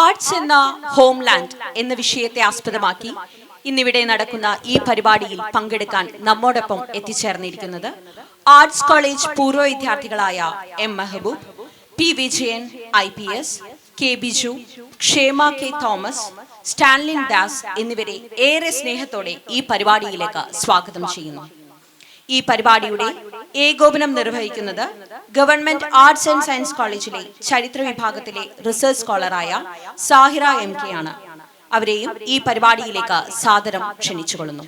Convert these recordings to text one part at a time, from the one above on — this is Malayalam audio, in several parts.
ആർട്സ് എന്ന ഹോംലാൻഡ് എന്ന വിഷയത്തെ ആസ്പദമാക്കി ഇന്നിവിടെ നടക്കുന്ന ഈ പരിപാടിയിൽ പങ്കെടുക്കാൻ നമ്മോടൊപ്പം എത്തിച്ചേർന്നിരിക്കുന്നത് ആർട്സ് കോളേജ് പൂർവ്വ വിദ്യാർത്ഥികളായ M Mehaboob, P Vijayan IPS, K Biju, Kshema K Thomas, Stanlin Das എന്നിവരെ ഏറെ സ്നേഹത്തോടെ ഈ പരിപാടിയിലേക്ക് സ്വാഗതം ചെയ്യുന്നു. ഈ പരിപാടിയുടെ ഏകോപനം നിർവഹിക്കുന്നത് ഗവൺമെന്റ് ആർട്സ് ആൻഡ് സയൻസ് കോളേജിലെ ചരിത്ര വിഭാഗത്തിലെ റിസർച്ച് സ്കോളറായ സാഹിറ MK ആണ്. അവരെയും ഈ പരിപാടിയിലേക്ക് സാദരം ക്ഷണിച്ചുകൊള്ളുന്നു.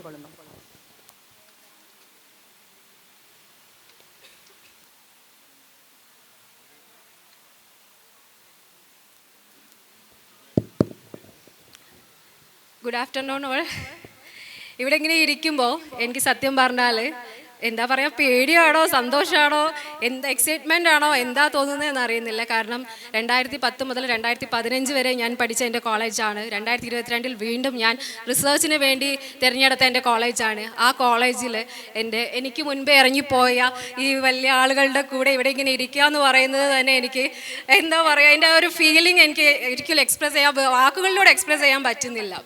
Good afternoon all. ഇവിടെ ഇങ്ങനെ ഇരിക്കുമ്പോൾ എനിക്ക് സത്യം പറഞ്ഞാൽ എന്താ പറയുക, പേടിയാണോ സന്തോഷമാണോ എന്താ എക്സൈറ്റ്മെൻ്റ് ആണോ എന്താ തോന്നുന്നതെന്ന് അറിയുന്നില്ല. കാരണം 2010 മുതൽ 2015 വരെ ഞാൻ പഠിച്ച എൻ്റെ കോളേജാണ്. 2022 വീണ്ടും ഞാൻ റിസർച്ചിന് വേണ്ടി തിരഞ്ഞെടുത്ത എൻ്റെ കോളേജാണ്. ആ കോളേജിൽ എനിക്ക് മുൻപേ ഇറങ്ങിപ്പോയ ഈ വലിയ ആളുകളുടെ കൂടെ ഇവിടെ ഇങ്ങനെ ഇരിക്കുക എന്ന് പറയുന്നത് തന്നെ എനിക്ക് എന്താ പറയുക, എൻ്റെ ഒരു ഫീലിംഗ് എനിക്ക് ഒരിക്കലും എക്സ്പ്രസ് ചെയ്യാൻ, വാക്കുകളിലൂടെ എക്സ്പ്രസ് ചെയ്യാൻ പറ്റുന്നില്ല.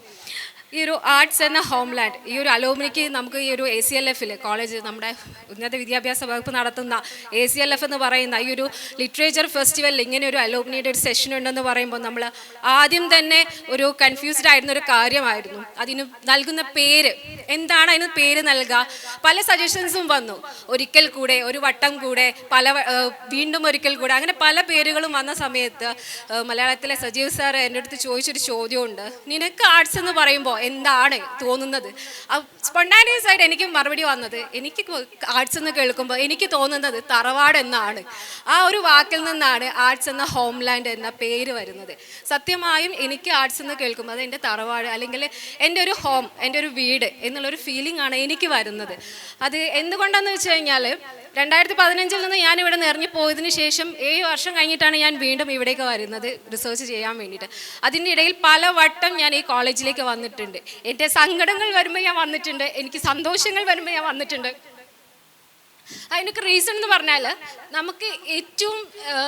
ഈ ഒരു ആർട്സ് എന്ന ഹോംലാൻഡ്, ഈ ഒരു അലോമിനിക്ക് നമുക്ക് ഈ ഒരു ACLF കോളേജ്, നമ്മുടെ ഉന്നത വിദ്യാഭ്യാസ വകുപ്പ് നടത്തുന്ന ACLF എന്ന് പറയുന്ന ഈ ഒരു ലിറ്ററേച്ചർ ഫെസ്റ്റിവലിൽ ഇങ്ങനെ ഒരു അലോമിനിയുടെ ഒരു സെഷൻ ഉണ്ടെന്ന് പറയുമ്പോൾ നമ്മൾ ആദ്യം തന്നെ ഒരു കൺഫ്യൂസ്ഡ് ആയിരുന്ന ഒരു കാര്യമായിരുന്നു. അതിന് നൽകുന്ന പേര് എന്താണ്, അതിന് പേര് നൽകുക. പല സജഷൻസും വന്നു. ഒരിക്കൽ കൂടെ, ഒരു വട്ടം കൂടെ, വീണ്ടും ഒരിക്കൽ കൂടെ, അങ്ങനെ പല പേരുകളും വന്ന സമയത്ത് മലയാളത്തിലെ സജീവ് സാർ എൻ്റെ അടുത്ത് ചോദിച്ചൊരു ചോദ്യമുണ്ട്, നിനക്ക് ആർട്സ് എന്ന് പറയുമ്പോൾ എന്താണ് തോന്നുന്നത്? സ്പോണ്ടാനിയസ് ആയിട്ട് എനിക്ക് മറുപടി വന്നത്, എനിക്ക് ആർട്സ് എന്ന് കേൾക്കുമ്പോൾ എനിക്ക് തോന്നുന്നത് തറവാട് എന്നാണ്. ആ ഒരു വാക്കിൽ നിന്നാണ് ആർട്സ് എന്ന ഹോംലാൻഡ് എന്ന പേര് വരുന്നത്. സത്യമായും എനിക്ക് ആർട്സ് എന്ന് കേൾക്കുമ്പോൾ അത് എൻ്റെ തറവാട്, അല്ലെങ്കിൽ എൻ്റെ ഒരു ഹോം, എൻ്റെ ഒരു വീട് എന്നുള്ളൊരു ഫീലിംഗ് ആണ് എനിക്ക് വരുന്നത്. അത് എന്തുകൊണ്ടാണെന്ന് വെച്ച് കഴിഞ്ഞാൽ 2015 നിന്ന് ഞാൻ ഇവിടെ നിന്ന് ഇറങ്ങിപ്പോയതിന് ശേഷം 7 വർഷം കഴിഞ്ഞിട്ടാണ് ഞാൻ വീണ്ടും ഇവിടേക്ക് വരുന്നത് റിസർച്ച് ചെയ്യാൻ വേണ്ടിയിട്ട്. അതിൻ്റെ ഇടയിൽ പല വട്ടം ഞാൻ ഈ കോളേജിലേക്ക് വന്നിട്ടുണ്ട്. എൻ്റെ സങ്കടങ്ങൾ വരുമ്പോൾ ഞാൻ വന്നിട്ടുണ്ട്, എനിക്ക് സന്തോഷങ്ങൾ വരുമ്പോൾ ഞാൻ വന്നിട്ടുണ്ട്. അതിനൊക്കെ റീസൺ എന്ന് പറഞ്ഞാൽ, നമുക്ക് ഏറ്റവും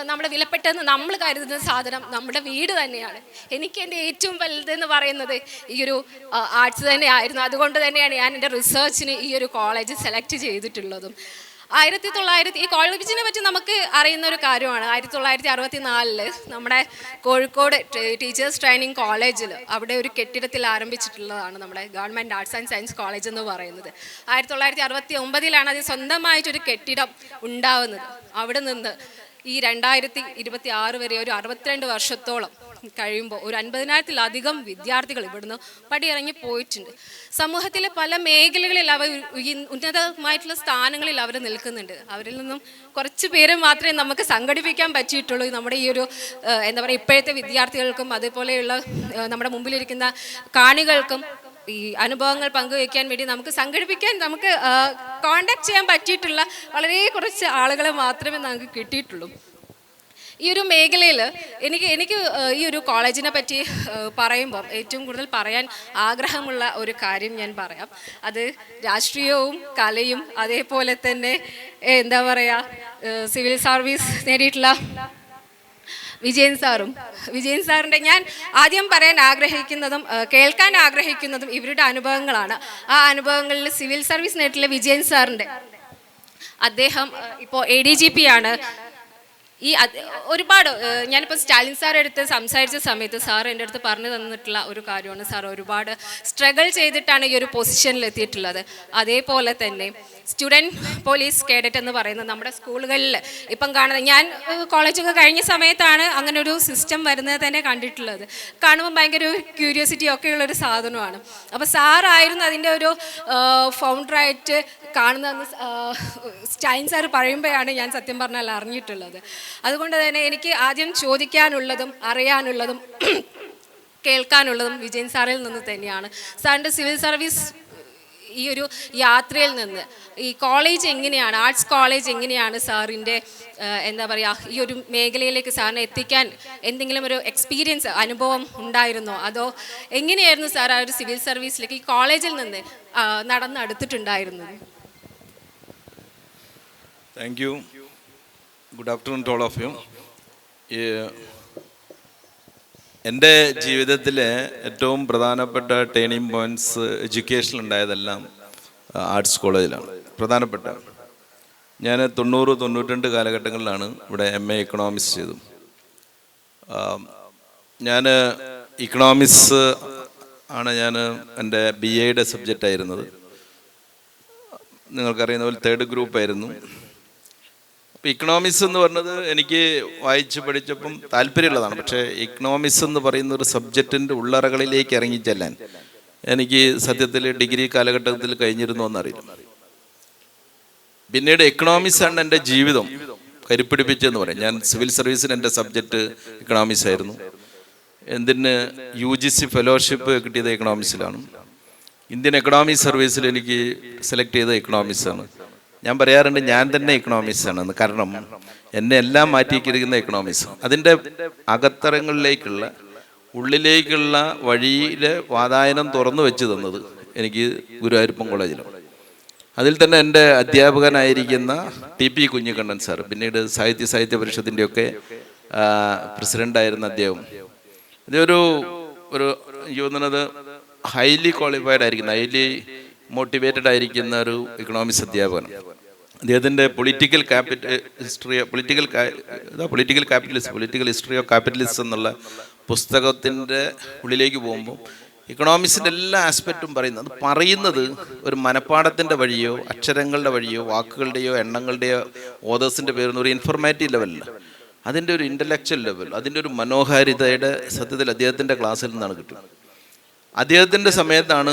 നമ്മുടെ വിലപ്പെട്ടെന്ന് നമ്മൾ കരുതുന്ന സാധനം നമ്മുടെ വീട് തന്നെയാണ്. എനിക്ക് എൻ്റെ ഏറ്റവും വലുതെന്ന് പറയുന്നത് ഈ ഒരു ആർട്സ് തന്നെയായിരുന്നു. അതുകൊണ്ട് തന്നെയാണ് ഞാൻ എൻ്റെ റിസർച്ചിന് ഈ ഒരു കോളേജ് സെലക്ട് ചെയ്തിട്ടുള്ളതും. ഈ കോളേജിനെ പറ്റി നമുക്ക് അറിയുന്ന ഒരു കാര്യമാണ്, 1964 നമ്മുടെ കോഴിക്കോട് ടീച്ചേഴ്സ് ട്രെയിനിങ് കോളേജിൽ അവിടെ ഒരു കെട്ടിടത്തിൽ ആരംഭിച്ചിട്ടുള്ളതാണ് നമ്മുടെ government arts and science college എന്ന് പറയുന്നത്. 1969 അത് സ്വന്തമായിട്ടൊരു കെട്ടിടം ഉണ്ടാവുന്നത്. അവിടെ നിന്ന് ഈ 2026 വരെ ഒരു 62 വർഷത്തോളം കഴിയുമ്പോൾ ഒരു 50,000-ലധികം വിദ്യാർത്ഥികൾ ഇവിടുന്ന് പടിയിറങ്ങി പോയിട്ടുണ്ട്. സമൂഹത്തിലെ പല മേഖലകളിൽ അവർ ഉന്നതമായിട്ടുള്ള സ്ഥാനങ്ങളിൽ അവർ നിൽക്കുന്നുണ്ട്. അവരിൽ നിന്നും കുറച്ച് പേര് മാത്രമേ നമുക്ക് സംഘടിപ്പിക്കാൻ പറ്റിയിട്ടുള്ളൂ. നമ്മുടെ ഈ ഒരു എന്താ പറയുക, ഇപ്പോഴത്തെ വിദ്യാർത്ഥികൾക്കും അതേപോലെയുള്ള നമ്മുടെ മുമ്പിലിരിക്കുന്ന കാണികൾക്കും ഈ അനുഭവങ്ങൾ പങ്കുവയ്ക്കാൻ വേണ്ടി നമുക്ക് കോണ്ടാക്ട് ചെയ്യാൻ പറ്റിയിട്ടുള്ള വളരെ കുറച്ച് ആളുകളെ മാത്രമേ നമുക്ക് കിട്ടിയിട്ടുള്ളൂ. ഈ ഒരു മേഖലയിൽ എനിക്ക് ഈ ഒരു കോളേജിനെ പറ്റി പറയുമ്പം ഏറ്റവും കൂടുതൽ പറയാൻ ആഗ്രഹമുള്ള ഒരു കാര്യം ഞാൻ പറയാം. അത് രാഷ്ട്രീയവും കലയും അതേപോലെ തന്നെ എന്താ പറയുക, സിവിൽ സർവീസ് നേടിയിട്ടുള്ള വിജയൻ സാറിൻ്റെ ഞാൻ ആദ്യം പറയാൻ ആഗ്രഹിക്കുന്നതും കേൾക്കാൻ ആഗ്രഹിക്കുന്നതും ഇവരുടെ അനുഭവങ്ങളാണ്. ആ അനുഭവങ്ങളിൽ സിവിൽ സർവീസ് നേടിയിട്ടുള്ള വിജയൻ സാറിൻ്റെ, അദ്ദേഹം ഇപ്പോൾ ADGP ആണ്. ഒരുപാട് ഞാനിപ്പോൾ സ്റ്റാലിൻ സാർ അടുത്ത് സംസാരിച്ച സമയത്ത് സാർ എൻ്റെ അടുത്ത് പറഞ്ഞു തന്നിട്ടുള്ള ഒരു കാര്യമാണ്, സാർ ഒരുപാട് സ്ട്രഗിൾ ചെയ്തിട്ടാണ് ഈ ഒരു പൊസിഷനിൽ എത്തിയിട്ടുള്ളത്. അതേപോലെ തന്നെ സ്റ്റുഡൻറ്റ് പോലീസ് കേഡറ്റ് എന്ന് പറയുന്നത് നമ്മുടെ സ്കൂളുകളിൽ ഇപ്പം കാണുന്നത്, ഞാൻ കോളേജൊക്കെ കഴിഞ്ഞ സമയത്താണ് അങ്ങനെ ഒരു സിസ്റ്റം വരുന്നത് തന്നെ കണ്ടിട്ടുള്ളത്. കാണുമ്പോൾ ഭയങ്കര ഒരു ക്യൂരിയോസിറ്റി ഒക്കെ ഉള്ളൊരു സാധനമാണ്. അപ്പോൾ സാറായിരുന്നു അതിൻ്റെ ഒരു ഫൗണ്ടറായിട്ട് കാണുന്നതെന്ന് സ്റ്റാലിൻ സാർ പറയുമ്പോഴാണ് ഞാൻ സത്യം പറഞ്ഞാൽ അറിഞ്ഞിട്ടുള്ളത്. അതുകൊണ്ട് തന്നെ എനിക്ക് ആദ്യം ചോദിക്കാനുള്ളതും അറിയാനുള്ളതും കേൾക്കാനുള്ളതും വിജയൻ സാറിൽ നിന്ന് തന്നെയാണ്. സാറിൻ്റെ സിവിൽ സർവീസ് ഈ ഒരു യാത്രയിൽ നിന്ന് ഈ കോളേജ് എങ്ങനെയാണ്, ആർട്സ് കോളേജ് എങ്ങനെയാണ് സാറിൻ്റെ എന്താ പറയുക, ഈ ഒരു മേഖലയിലേക്ക് സാറിനെ എത്തിക്കാൻ എന്തെങ്കിലും ഒരു എക്സ്പീരിയൻസ്, അനുഭവം ഉണ്ടായിരുന്നോ? അതോ എങ്ങനെയായിരുന്നു സാർ ആ ഒരു സിവിൽ സർവീസിലേക്ക് ഈ കോളേജിൽ നിന്ന് നടന്നെടുത്തിട്ടുണ്ടായിരുന്നത്? Thank you. Good afternoon to all of you. എൻ്റെ ജീവിതത്തിലെ ഏറ്റവും പ്രധാനപ്പെട്ട ടേണിംഗ് പോയിന്റ്സ് എഡ്യൂക്കേഷൻ ഉണ്ടായതെല്ലാം ആർട്സ് കോളേജിലാണ്. പ്രധാനപ്പെട്ട ഞാൻ 90-92 കാലഘട്ടങ്ങളിലാണ് ഇവിടെ MA ഇക്കണോമിക്സ് ചെയ്തു. ഞാൻ ഇക്കണോമിക്സ് ആണ് എൻ്റെ BAയുടെ സബ്ജക്റ്റ് ആയിരുന്നത്. നിങ്ങൾക്കറിയുന്ന പോലെ 3rd ഗ്രൂപ്പായിരുന്നു. അപ്പോൾ ഇക്കണോമിക്സ് എന്ന് പറഞ്ഞത് എനിക്ക് വായിച്ച് പഠിച്ചപ്പം താല്പര്യമുള്ളതാണ്. പക്ഷേ ഇക്കണോമിക്സ് എന്ന് പറയുന്ന ഒരു സബ്ജക്റ്റിൻ്റെ ഉള്ളറകളിലേക്ക് ഇറങ്ങിച്ചെല്ലാൻ എനിക്ക് സത്യത്തിൽ ഡിഗ്രി കാലഘട്ടത്തിൽ കഴിഞ്ഞിരുന്നു എന്നറിയില്ല. പിന്നീട് എക്കണോമിക്സ് ആണ് എൻ്റെ ജീവിതം കരിപ്പിടിപ്പിച്ചെന്ന് പറയും. ഞാൻ സിവിൽ സർവീസിന് എൻ്റെ സബ്ജക്റ്റ് എക്കണോമിക്സ് ആയിരുന്നു. എന്തിന് UGC ഫെലോഷിപ്പ് കിട്ടിയത് എക്കണോമിക്സിലാണ്. ഇന്ത്യൻ എക്കണോമിക് സർവീസിൽ എനിക്ക് സെലക്ട് ചെയ്ത എക്കണോമിക്സ് ആണ്. ഞാൻ പറയാറുണ്ട് ഞാൻ തന്നെ എക്കണോമിക്സ് ആണെന്ന്. കാരണം എന്നെ എല്ലാം മാറ്റിയിരിക്കുന്ന എക്കണോമിക്സ്. അതിൻ്റെ അകത്തരങ്ങളിലേക്കുള്ള ഉള്ളിലേക്കുള്ള വഴിയിലെ വാതായനം തുറന്നു വെച്ച് തന്നത് എനിക്ക് ഗുരുവായൂരപ്പൻ കോളേജിലാണ്. അതിൽ തന്നെ എൻ്റെ അധ്യാപകനായിരിക്കുന്ന TP കുഞ്ഞിക്കണ്ണൻ സാർ, പിന്നീട് സാഹിത്യ പരിഷത്തിൻ്റെയൊക്കെ പ്രസിഡൻ്റായിരുന്ന അദ്ദേഹം, ഇതൊരു എനിക്ക് തോന്നുന്നത് ഹൈലി ക്വാളിഫൈഡ് ആയിരിക്കുന്ന, ഹൈലി മോട്ടിവേറ്റഡ് ആയിരിക്കുന്ന ഒരു എക്കണോമിക്സ് അധ്യാപകൻ. അദ്ദേഹത്തിൻ്റെ പൊളിറ്റിക്കൽ ഹിസ്റ്ററി ഓഫ് ക്യാപിറ്റലിസം എന്നുള്ള പുസ്തകത്തിൻ്റെ ഉള്ളിലേക്ക് പോകുമ്പോൾ ഇക്കണോമിക്സിൻ്റെ എല്ലാ ആസ്പെക്റ്റും പറയുന്നത് ഒരു മനപ്പാടത്തിൻ്റെ വഴിയോ അക്ഷരങ്ങളുടെ വഴിയോ വാക്കുകളുടെയോ എണ്ണങ്ങളുടെയോ ഓതേഴ്സിൻ്റെ പേരൊന്നും ഒരു ഇൻഫോർമാറ്റീവ് ലെവലില്ല. അതിൻ്റെ ഒരു ഇൻ്റലക്ച്വൽ ലെവൽ, അതിൻ്റെ ഒരു മനോഹാരിതയുടെ സത്യത്തിൽ അദ്ദേഹത്തിൻ്റെ ക്ലാസ്സിൽ നിന്നാണ് കിട്ടുന്നത്. അദ്ദേഹത്തിൻ്റെ സമയത്താണ്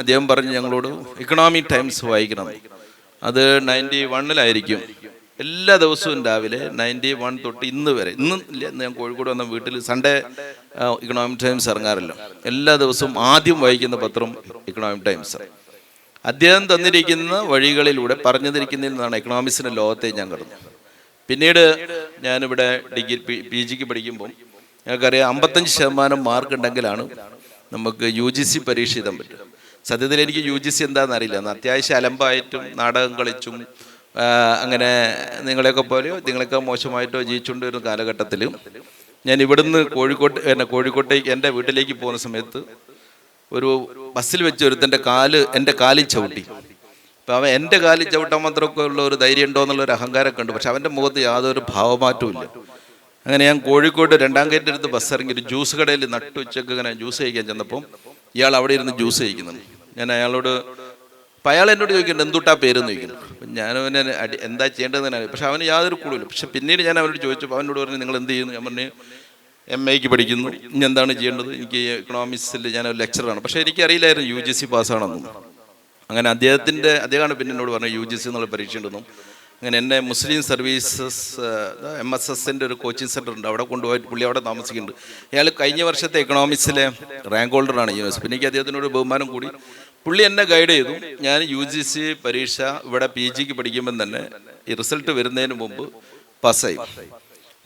അദ്ദേഹം പറഞ്ഞു ഞങ്ങളോട് ഇക്കണോമിക് ടൈംസ് വായിക്കണം. അത് 91-ലായിരിക്കും. എല്ലാ ദിവസവും രാവിലെ 91 തൊട്ട് ഇന്ന് വരെ, ഇന്നില്ല, ഞാൻ കോഴിക്കോട് വന്ന വീട്ടിൽ സൺഡേ ഇക്കണോമിക് ടൈംസ് ഇറങ്ങാറില്ല. എല്ലാ ദിവസവും ആദ്യം വായിക്കുന്ന പത്രം ഇക്കണോമിക് ടൈംസ്. അദ്ദേഹം തന്നിരിക്കുന്ന വഴികളിലൂടെ പറഞ്ഞിരിക്കുന്നതിൽ നിന്നാണ് എക്കണോമിക്സിൻ്റെ ലോകത്തെ ഞാൻ കടന്നു. പിന്നീട് ഞാനിവിടെ PGക്ക് പഠിക്കുമ്പോൾ ഞങ്ങൾക്കറിയാം 55% മാർക്ക് ഉണ്ടെങ്കിലാണ് നമുക്ക് UGC പരീക്ഷ എഴുതാൻ പറ്റും. സത്യത്തിൽ എനിക്ക് UGC എന്താണെന്ന് അറിയില്ല. അത്യാവശ്യം അലമ്പായിട്ടും നാടകം കളിച്ചും അങ്ങനെ നിങ്ങളെയൊക്കെ മോശമായിട്ടോ ജീവിച്ചുകൊണ്ട് വരുന്ന കാലഘട്ടത്തിൽ ഞാൻ ഇവിടുന്ന് കോഴിക്കോട്ടേക്ക് എൻ്റെ വീട്ടിലേക്ക് പോകുന്ന സമയത്ത് ഒരു ബസ്സിൽ വെച്ച് ഒരുത്തൻ്റെ എൻ്റെ കാലിൽ ചവിട്ടി. അപ്പോൾ അവൻ എൻ്റെ കാലിൽ ചവിട്ടാൻ മാത്രമൊക്കെ ഉള്ള ഒരു ധൈര്യം ഉണ്ടോ എന്നുള്ളൊരു അഹങ്കാരമൊക്കെ ഉണ്ട്. പക്ഷെ അവൻ്റെ മുഖത്ത് യാതൊരു ഭാവമാറ്റവും ഇല്ല. അങ്ങനെ ഞാൻ കോഴിക്കോട് 2ാം ഗേറ്റിൻ്റെ അടുത്ത് ബസ് ഇറങ്ങി ഒരു ജ്യൂസ് കടയിൽ നട്ടുച്ചക്ക് ഇങ്ങനെ ജ്യൂസ് കഴിക്കാൻ ചെന്നപ്പോൾ ഇയാൾ അവിടെ ഇരുന്ന് ജ്യൂസ് കഴിക്കുന്നുണ്ട്. ഞാൻ അയാളോട്, അപ്പം അയാൾ എന്നോട് ചോദിക്കുന്നുണ്ട് എന്തുട്ടാ പേരെന്ന് ചോദിക്കുന്നു. അപ്പം ഞാനവനെ എന്താ ചെയ്യേണ്ടതെന്ന് തന്നെ, പക്ഷെ അവന് യാതൊരു കൂടുതലും. പക്ഷെ പിന്നീട് ഞാൻ അവനോട് ചോദിച്ചപ്പോൾ അവനോട് പറഞ്ഞു നിങ്ങൾ എന്ത് ചെയ്യുന്നു? ഞാൻ പറഞ്ഞു MAക്ക് പഠിക്കുന്നു, ഇനി എന്താണ് ചെയ്യേണ്ടത്? എനിക്ക് എക്കണോമിക്സിൽ ഞാനൊരു ലെക്ചറാണ്. പക്ഷേ എനിക്കറിയില്ലായിരുന്നു UGC പാസ്സാണെന്നും. അങ്ങനെ അദ്ദേഹമാണ് പിന്നെ എന്നോട് പറഞ്ഞു UGC എന്നുള്ള പരീക്ഷ ഉണ്ടെന്നും. അങ്ങനെ എന്നെ മുസ്ലിം സർവീസസ് MSSൻ്റെ ഒരു കോച്ചിങ് സെൻ്റർ ഉണ്ട്, അവിടെ കൊണ്ടുപോയിട്ട് പുള്ളി അവിടെ താമസിക്കുന്നുണ്ട്. അയാൾ കഴിഞ്ഞ വർഷത്തെ എക്കണോമിക്സിലെ റാങ്ക് ഹോൾഡറാണ് യൂണിവേഴ്സിറ്റി. പിന്നെ എനിക്ക് അദ്ദേഹത്തിനോട് ബഹുമാനം കൂടി. പുള്ളി എന്നെ ഗൈഡ് ചെയ്തു. ഞാൻ UGC പരീക്ഷ ഇവിടെ PGക്ക് പഠിക്കുമ്പം തന്നെ ഈ റിസൾട്ട് വരുന്നതിന് മുമ്പ് പാസ്സായി.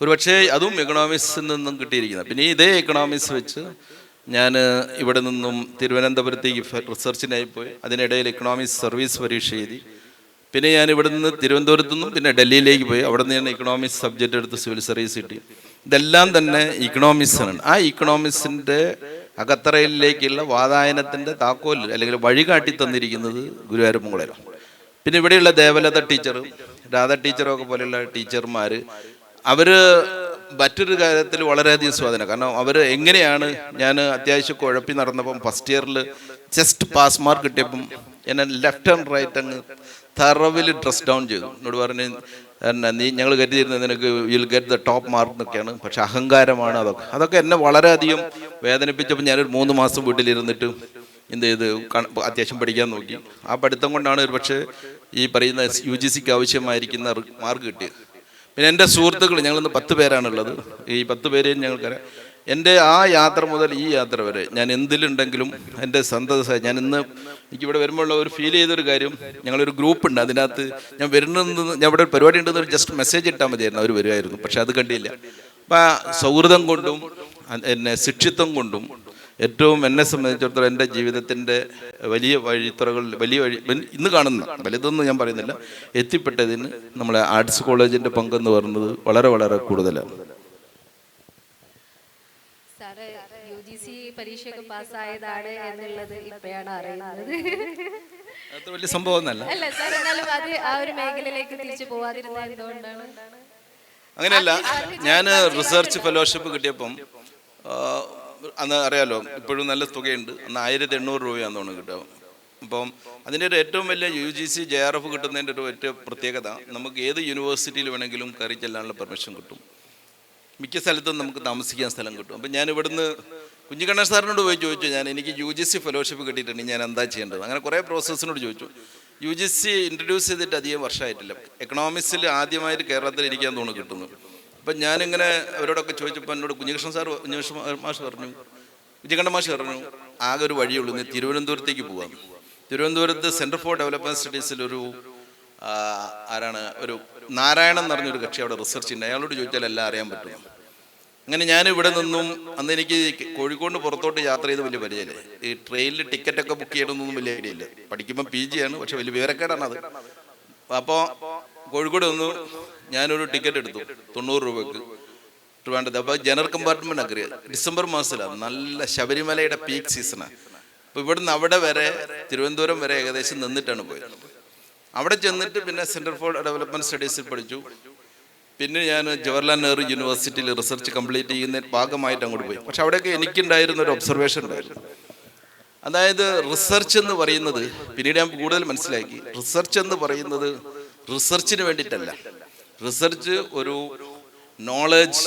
ഒരുപക്ഷേ അതും എക്കണോമിക്സിൽ നിന്നും കിട്ടിയിരിക്കുന്നത്. പിന്നെ ഇതേ എക്കണോമിക്സ് വെച്ച് ഞാൻ ഇവിടെ നിന്നും തിരുവനന്തപുരത്തേക്ക് റിസർച്ചിനായി പോയി. അതിനിടയിൽ എക്കണോമിക്സ് സർവീസ് പരീക്ഷ എഴുതി. പിന്നെ ഞാൻ ഇവിടെ നിന്ന് തിരുവനന്തപുരത്തു നിന്നും പിന്നെ ഡൽഹിയിലേക്ക് പോയി. അവിടെ നിന്ന് ഞാൻ ഇക്കണോമിക്സ് സബ്ജക്റ്റ് എടുത്ത് സിവിൽ സർവീസ് കിട്ടി. ഇതെല്ലാം തന്നെ ഇക്കണോമിക്സ് ആണ്. ആ ഇക്കണോമിക്സിൻ്റെ അകത്തറയിലേക്കുള്ള വാതായനത്തിൻ്റെ താക്കോൽ അല്ലെങ്കിൽ വഴികാട്ടി തന്നിരിക്കുന്നത് ഗുരുവായൂരപ്പൻ കോളേജിലാണ്. പിന്നെ ഇവിടെയുള്ള ദേവലത ടീച്ചർ, രാധ ടീച്ചറൊക്കെ പോലെയുള്ള ടീച്ചർമാർ, അവർ മറ്റൊരു കാര്യത്തിൽ വളരെയധികം സ്വാധീനം. കാരണം അവർ എങ്ങനെയാണ്, ഞാൻ അത്യാവശ്യം കുഴപ്പി നടന്നപ്പം ഫസ്റ്റ് ഇയറിൽ ജസ്റ്റ് പാസ് മാർക്ക് കിട്ടിയപ്പം എന്നെ ലെഫ്റ്റ് ആൻഡ് റൈറ്റ് അങ്ങ് തറവിൽ ഡ്രസ് ഡൗൺ ചെയ്തു. എന്നോട് പറഞ്ഞ് ഞങ്ങൾ കരുതിയിരുന്നത് നിനക്ക് will get the top mark എന്നൊക്കെയാണ്, പക്ഷെ അഹങ്കാരമാണ്. അതൊക്കെ എന്നെ വളരെയധികം വേദനിപ്പിച്ചപ്പോൾ ഞാനൊരു 3 മാസം വീട്ടിലിരുന്നിട്ട് എന്ത് ചെയ്ത് അത്യാവശ്യം പഠിക്കാൻ നോക്കി. ആ പഠിത്തം കൊണ്ടാണ് ഒരു പക്ഷേ ഈ പറയുന്ന UGCക്ക് ആവശ്യമായിരിക്കുന്ന മാർക്ക് കിട്ടിയത്. പിന്നെ എൻ്റെ സുഹൃത്തുക്കൾ, ഞങ്ങളിന്ന് 10 പേരാണുള്ളത്. ഈ 10 പേരെയും ഞങ്ങൾക്കറിയാം. എൻ്റെ ആ യാത്ര മുതൽ ഈ യാത്ര വരെ ഞാൻ എന്തിലുണ്ടെങ്കിലും എൻ്റെ സന്തോഷമായി. എനിക്കിവിടെ വരുമ്പോഴുള്ള ഒരു ഫീൽ ചെയ്തൊരു കാര്യം, ഞങ്ങളൊരു ഗ്രൂപ്പ് ഉണ്ട്, അതിനകത്ത് ഞാൻ ഇവിടെ പരിപാടി ഉണ്ടെന്ന് ജസ്റ്റ് മെസ്സേജ് ഇട്ടാൽ മതിയായിരുന്നു, അവർ വരുമായിരുന്നു. പക്ഷെ അത് കണ്ടില്ല. അപ്പം ആ സൗഹൃദം കൊണ്ടും എന്നെ ശിക്ഷിത്വം കൊണ്ടും ഏറ്റവും എന്നെ സംബന്ധിച്ചിടത്തോളം എൻ്റെ ജീവിതത്തിൻ്റെ വലിയ വഴിത്തുറകൾ, ഇന്ന് കാണുന്ന വലുതൊന്നും ഞാൻ പറയുന്നില്ല, എത്തിപ്പെട്ടതിന് നമ്മളെ ആർട്സ് കോളേജിൻ്റെ പങ്കെന്ന് പറയുന്നത് വളരെ വളരെ കൂടുതലാണ്. സാറ് UGC പരീക്ഷയൊക്കെ പാസ്സായതാണ് എന്നുള്ളത് ഇപ്പോഴാണ് അറിയുന്നത്. അത് വലിയ സംഭവം ഒന്നല്ല. അല്ല സാർ, എന്നാലും അത് ആ ഒരു മേഖലയിലേക്ക് തിരിച്ചു പോവാതിരുന്നത് എന്തുകൊണ്ടാണ്? അങ്ങനെയല്ല, ഞാൻ റിസർച്ച് ഫെലോഷിപ്പ് കിട്ടിയപ്പം അന്ന് അറിയാലോ, ഇപ്പോഴും നല്ല തുകയുണ്ട്. അന്ന് 1800 രൂപയാണെന്ന് തോന്നുന്നു കിട്ടുക. അപ്പം അതിൻ്റെ ഒരു ഏറ്റവും വലിയ UGC JRF കിട്ടുന്നതിൻ്റെ ഒരു ഏറ്റവും പ്രത്യേകത, നമുക്ക് ഏത് യൂണിവേഴ്സിറ്റിയിൽ വേണമെങ്കിലും കയറി ചെല്ലാനുള്ള പെർമിഷൻ കിട്ടും. മിക്ക സ്ഥലത്തും നമുക്ക് താമസിക്കാൻ സ്ഥലം കിട്ടും. അപ്പം ഞാൻ ഇവിടുന്ന് കുഞ്ഞിക്കണ്ണൻ സാറിനോട് പോയി ചോദിച്ചു, എനിക്ക് UGC ഫെലോഷിപ്പ് കിട്ടിയിട്ടുണ്ട്, ഞാൻ എന്താ ചെയ്യേണ്ടത്? അങ്ങനെ കുറേ പ്രോസസ്സിനോട് ചോദിച്ചു. UGC ഇൻട്രൊഡ്യൂസ് ചെയ്തിട്ട് അധികം വർഷമായിട്ടില്ല. എക്കണോമിക്സിൽ ആദ്യമായിട്ട് കേരളത്തിൽ ഇരിക്കാൻ തോന്നുന്നു കിട്ടുന്നു. അപ്പം ഞാനിങ്ങനെ അവരോടൊക്കെ ചോദിച്ചപ്പോൾ എന്നോട് കുഞ്ഞിക്കണ്ണൻ മാഷ് പറഞ്ഞു, ആകെ ഒരു വഴിയുള്ളൂ, നീ തിരുവനന്തപുരത്തേക്ക് പോകാം. തിരുവനന്തപുരത്ത് സെൻറ്റർ ഫോർ ഡെവലപ്മെൻറ്റ് സ്റ്റഡീസിൽ ഒരു നാരായണൻ എന്ന് പറഞ്ഞൊരു കക്ഷി അവിടെ റിസർച്ച് ഉണ്ട്. അയാളോട് ചോദിച്ചാൽ എല്ലാം അറിയാൻ പറ്റും. അങ്ങനെ ഞാൻ ഇവിടെ നിന്നും അന്ന് എനിക്ക് കോഴിക്കോട് പുറത്തോട്ട് യാത്ര ചെയ്ത് വലിയ പരിചയമില്ല. ഈ ട്രെയിനിൽ ടിക്കറ്റൊക്കെ ബുക്ക് ചെയ്യണമെന്നൊന്നും വലിയ ഐഡിയ ഇല്ല. പഠിക്കുമ്പോൾ PG ആണ്, പക്ഷെ വലിയ വിവരക്കേടാണ് അത്. അപ്പോൾ കോഴിക്കോട് വന്നു, ഞാനൊരു ടിക്കറ്റ് എടുത്തു 90 രൂപയ്ക്ക് ട്രിവാൻഡ്രത്ത്. അപ്പോൾ ജനറൽ കമ്പാർട്ട്മെൻറ്റ് അഗ്രേ ഡിസംബർ മാസത്തിലാണ്, നല്ല ശബരിമലയുടെ പീക്ക് സീസണാണ്. അപ്പോൾ ഇവിടുന്ന് അവിടെ വരെ തിരുവനന്തപുരം വരെ ഏകദേശം നിന്നിട്ടാണ് പോയത്. അവിടെ ചെന്നിട്ട് പിന്നെ സെൻറ്റർ ഫോർ ഡെവലപ്മെൻറ്റ് സ്റ്റഡീസിൽ പഠിച്ചു. പിന്നെ ഞാൻ ജവഹർലാൽ നെഹ്റു യൂണിവേഴ്സിറ്റിയിൽ റിസർച്ച് കംപ്ലീറ്റ് ചെയ്യുന്ന ഭാഗമായിട്ട് അങ്ങോട്ട് പോയി. പക്ഷെ അവിടെയൊക്കെ എനിക്കുണ്ടായിരുന്ന ഒരു ഒബ്സർവേഷൻ ഉണ്ടായിരുന്നു. അതായത് റിസർച്ച് എന്ന് പറയുന്നത്, പിന്നീട് ഞാൻ കൂടുതൽ മനസ്സിലാക്കി, റിസർച്ച് എന്ന് പറയുന്നത് റിസർച്ചിന് വേണ്ടിയിട്ടല്ല. റിസർച്ച് ഒരു നോളജ്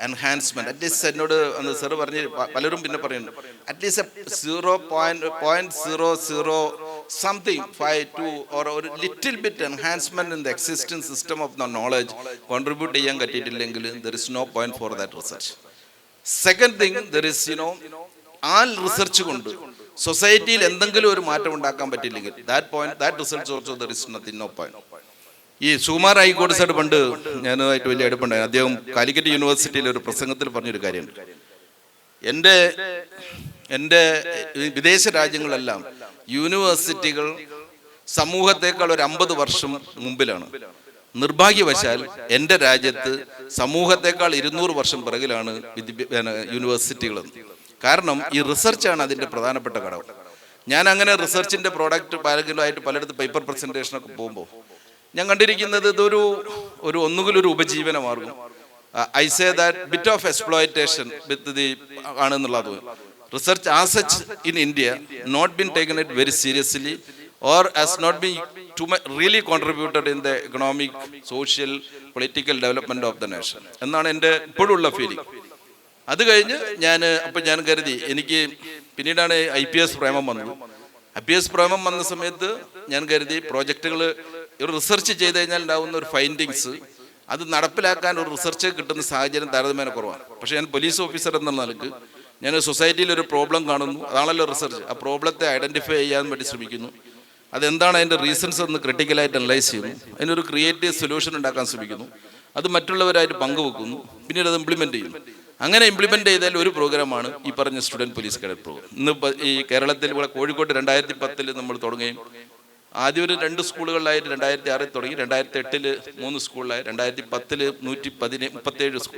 എൻഹാൻസ്മെന്റ്. അറ്റ്ലീസ്റ്റ് എന്നോട് അന്ന് സാറ് പറഞ്ഞ് പലരും പിന്നെ പറയുന്നു, at least 0.00 something 5 to or a little bit enhancement in the existing system of the knowledge contribute ചെയ്യാൻ പറ്റിയിട്ടില്ലെങ്കിൽ there is no point for that research. Second thing, there is ആ റിസർച്ച് കൊണ്ട് സൊസൈറ്റിയിൽ എന്തെങ്കിലും ഒരു മാറ്റം ഉണ്ടാക്കാൻ പറ്റിയില്ലെങ്കിൽ that research also there is nothing, no point. ഈ സുകുമാർ ഹൈക്കോടതി സാർ പണ്ട് ഞാനുമായിട്ട് വലിയ അടുപ്പുണ്ടായി. അദ്ദേഹം കാലിക്കറ്റ് യൂണിവേഴ്സിറ്റിയിൽ ഒരു പ്രസംഗത്തിൽ പറഞ്ഞൊരു കാര്യമുണ്ട്, എൻ്റെ വിദേശ രാജ്യങ്ങളെല്ലാം യൂണിവേഴ്സിറ്റികൾ സമൂഹത്തെക്കാൾ ഒരു 50 വർഷം മുമ്പിലാണ്. നിർഭാഗ്യവശാൽ എൻ്റെ രാജ്യത്ത് സമൂഹത്തെക്കാൾ 200 വർഷം പിറകിലാണ് യൂണിവേഴ്സിറ്റികൾ. കാരണം ഈ റിസർച്ചാണ് അതിൻ്റെ പ്രധാനപ്പെട്ട ഘടകം. ഞാൻ അങ്ങനെ റിസർച്ചിൻ്റെ പ്രോഡക്റ്റ് പലകിലായിട്ട് പലയിടത്ത് പേപ്പർ പ്രസൻറ്റേഷനൊക്കെ പോകുമ്പോൾ ഞാൻ കണ്ടിരിക്കുന്നത് ഇതൊരു ഒന്നുകിൽ ഒരു ഉപജീവന മാർഗം, I say that bit of exploitation with the ആണെന്നുള്ളത്. Research as such in India not been taken it very seriously or has not been too much really contributed in the economic, social, political development of the nation എന്നാണ് എൻ്റെ ഇപ്പോഴുള്ള ഫീലിംഗ്. അത് കഴിഞ്ഞ് ഞാൻ കരുതി, എനിക്ക് പിന്നീടാണ് IPS പ്രേമം വന്നത്. IPS പ്രേമം വന്ന സമയത്ത് ഞാൻ കരുതി പ്രോജക്റ്റുകൾ ഒരു റിസർച്ച് ചെയ്ത് കഴിഞ്ഞാൽ ഉണ്ടാകുന്ന ഒരു ഫൈൻഡിങ്സ് അത് നടപ്പിലാക്കാൻ ഒരു റിസർച്ച് കിട്ടുന്ന സാഹചര്യം താരതമ്യേന കുറവാണ്. പക്ഷേ ഞാൻ പോലീസ് ഓഫീസർ എന്നുള്ള നിലക്ക് ഞാൻ സൊസൈറ്റിയിൽ ഒരു പ്രോബ്ലം കാണുന്നു, അതാണല്ലോ റിസർച്ച്. ആ പ്രോബ്ലത്തെ ഐഡൻറ്റിഫൈ ചെയ്യാൻ വേണ്ടി ശ്രമിക്കുന്നു, അതെന്താണ് അതിൻ്റെ റീസൺസ് എന്ന് ക്രിട്ടിക്കലായിട്ട് അനലൈസ് ചെയ്യുന്നു, അതിനൊരു ക്രിയേറ്റീവ് സൊല്യൂഷൻ ഉണ്ടാക്കാൻ ശ്രമിക്കുന്നു, അത് മറ്റുള്ളവരായിട്ട് പങ്കുവെക്കുന്നു, പിന്നീട് അത് ഇംപ്ലിമെൻ്റ് ചെയ്യുന്നു. അങ്ങനെ ഇംപ്ലിമെൻ്റ് ചെയ്താൽ ഒരു പ്രോഗ്രാമാണ് ഈ പറഞ്ഞ സ്റ്റുഡൻറ്റ് പോലീസ് കേഡറ്റ് പ്രോഗ്രാം. ഇന്ന് ഈ കേരളത്തിൽ ഇവിടെ കോഴിക്കോട് 2010 നമ്മൾ തുടങ്ങുകയും ആദ്യം ഒരു 2 സ്കൂളുകളിലായിട്ട് 2006 തുടങ്ങി, 2008 3 സ്കൂളിലായി, 2010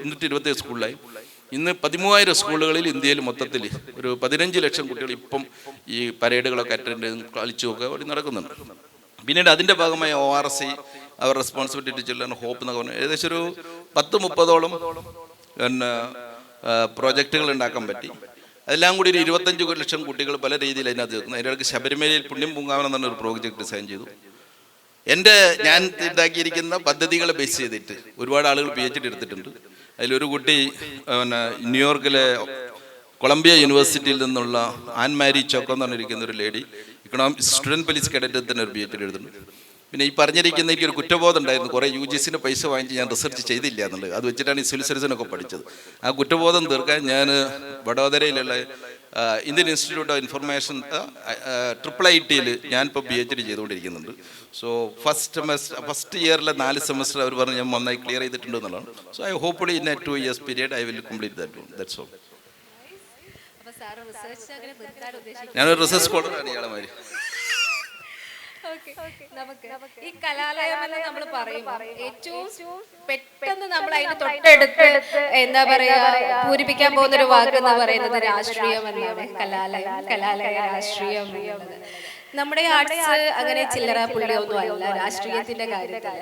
127 സ്കൂളിലായി, ഇന്ന് 13,000 സ്കൂളുകളിൽ ഇന്ത്യയിൽ മൊത്തത്തിൽ ഒരു 15 ലക്ഷം കുട്ടികൾ ഇപ്പം ഈ പരേഡുകളൊക്കെ അറ്റൻഡ് കളിച്ചുമൊക്കെ അവിടെ നടക്കുന്നുണ്ട്. പിന്നീട് അതിൻ്റെ ഭാഗമായി ORC, അവർ റെസ്പോൺസിബിലിറ്റി ചിൽഡ്രൻ ഹോപ്പ് എന്നൊക്കെ പറഞ്ഞു ഏകദേശം ഒരു 10-30ഓളം പ്രോജക്റ്റുകൾ ഉണ്ടാക്കാൻ പറ്റി. അതെല്ലാം കൂടി ഒരു 25 ലക്ഷം കുട്ടികൾ പല രീതിയിൽ അതിനകത്ത് തീർക്കുന്നു. അതിൻ്റെ ഇടയ്ക്ക് ശബരിമലയിൽ പുണ്യം പൂങ്കാവനം എന്ന് പറഞ്ഞൊരു പ്രോജക്റ്റ് ഡിസൈൻ ചെയ്തു. ഞാൻ ഉണ്ടാക്കിയിരിക്കുന്ന പദ്ധതികളെ ബേസ് ചെയ്തിട്ട് ഒരുപാട് ആളുകൾ PhD എടുത്തിട്ടുണ്ട്. അതിലൊരു കുട്ടി ന്യൂയോർക്കിലെ കൊളംബിയ യൂണിവേഴ്സിറ്റിയിൽ നിന്നുള്ള ആൻമാരി ചോക്കോ എന്ന് പറഞ്ഞിരിക്കുന്ന ഒരു ലേഡി സ്റ്റുഡൻറ്റ് പോലീസ് കേഡറ്റിൽ തന്നെ ഒരു PhD എടുത്തിട്ടുണ്ട്. പിന്നെ ഈ പറഞ്ഞിരിക്കുന്ന എനിക്കൊരു കുറ്റബോധം ഉണ്ടായിരുന്നു, കുറേ UGCൻ്റെ പൈസ വാങ്ങിച്ച് ഞാൻ റിസർച്ച് ചെയ്തില്ല എന്നുള്ളത്. അത് വെച്ചിട്ടാണ് ഈ സിവിൽ സർവീസിനൊക്കെ പഠിച്ചത്. ആ കുറ്റബോധം തീർക്കാൻ ഞാൻ വഡോദരയിലുള്ള ഇന്ത്യൻ ഇൻസ്റ്റിറ്റ്യൂട്ട് ഓഫ് ഇൻഫർമേഷൻ IIITയിൽ ഞാനിപ്പോൾ PhD ചെയ്തുകൊണ്ടിരിക്കുന്നുണ്ട്. സോ ഫസ്റ്റ് ഇയറിലെ 4 സെമസ്റ്റർ അവർ പറഞ്ഞ് ഞാൻ നന്നായി ക്ലിയർ ചെയ്തിട്ടുണ്ട് എന്നുള്ളതാണ്. So I hopefully in 2 years period I will complete that's all. ഞാനൊരു റിസർച്ച് സ്കോളറാണ് ഇയാളെ മാതിരി. നമുക്ക് ഈ കലാലയം എന്ന് നമ്മൾ പറയുമ്പോൾ ഏറ്റവും പെട്ടെന്ന് നമ്മൾ അതിന് തൊട്ടടുത്ത് എന്താ പറയാ പൂരിപ്പിക്കാൻ പോകുന്ന ഒരു വാക്ക് എന്ന് പറയുന്നത് രാഷ്ട്രീയം എന്നാണ്. കലാലയ രാഷ്ട്രീയം എന്നുള്ളത് നമ്മുടെ ആർട്സ് അങ്ങനെ ചില്ലറ പുള്ളിയൊന്നും അല്ല രാഷ്ട്രീയത്തിന്റെ കാര്യത്തിൽ.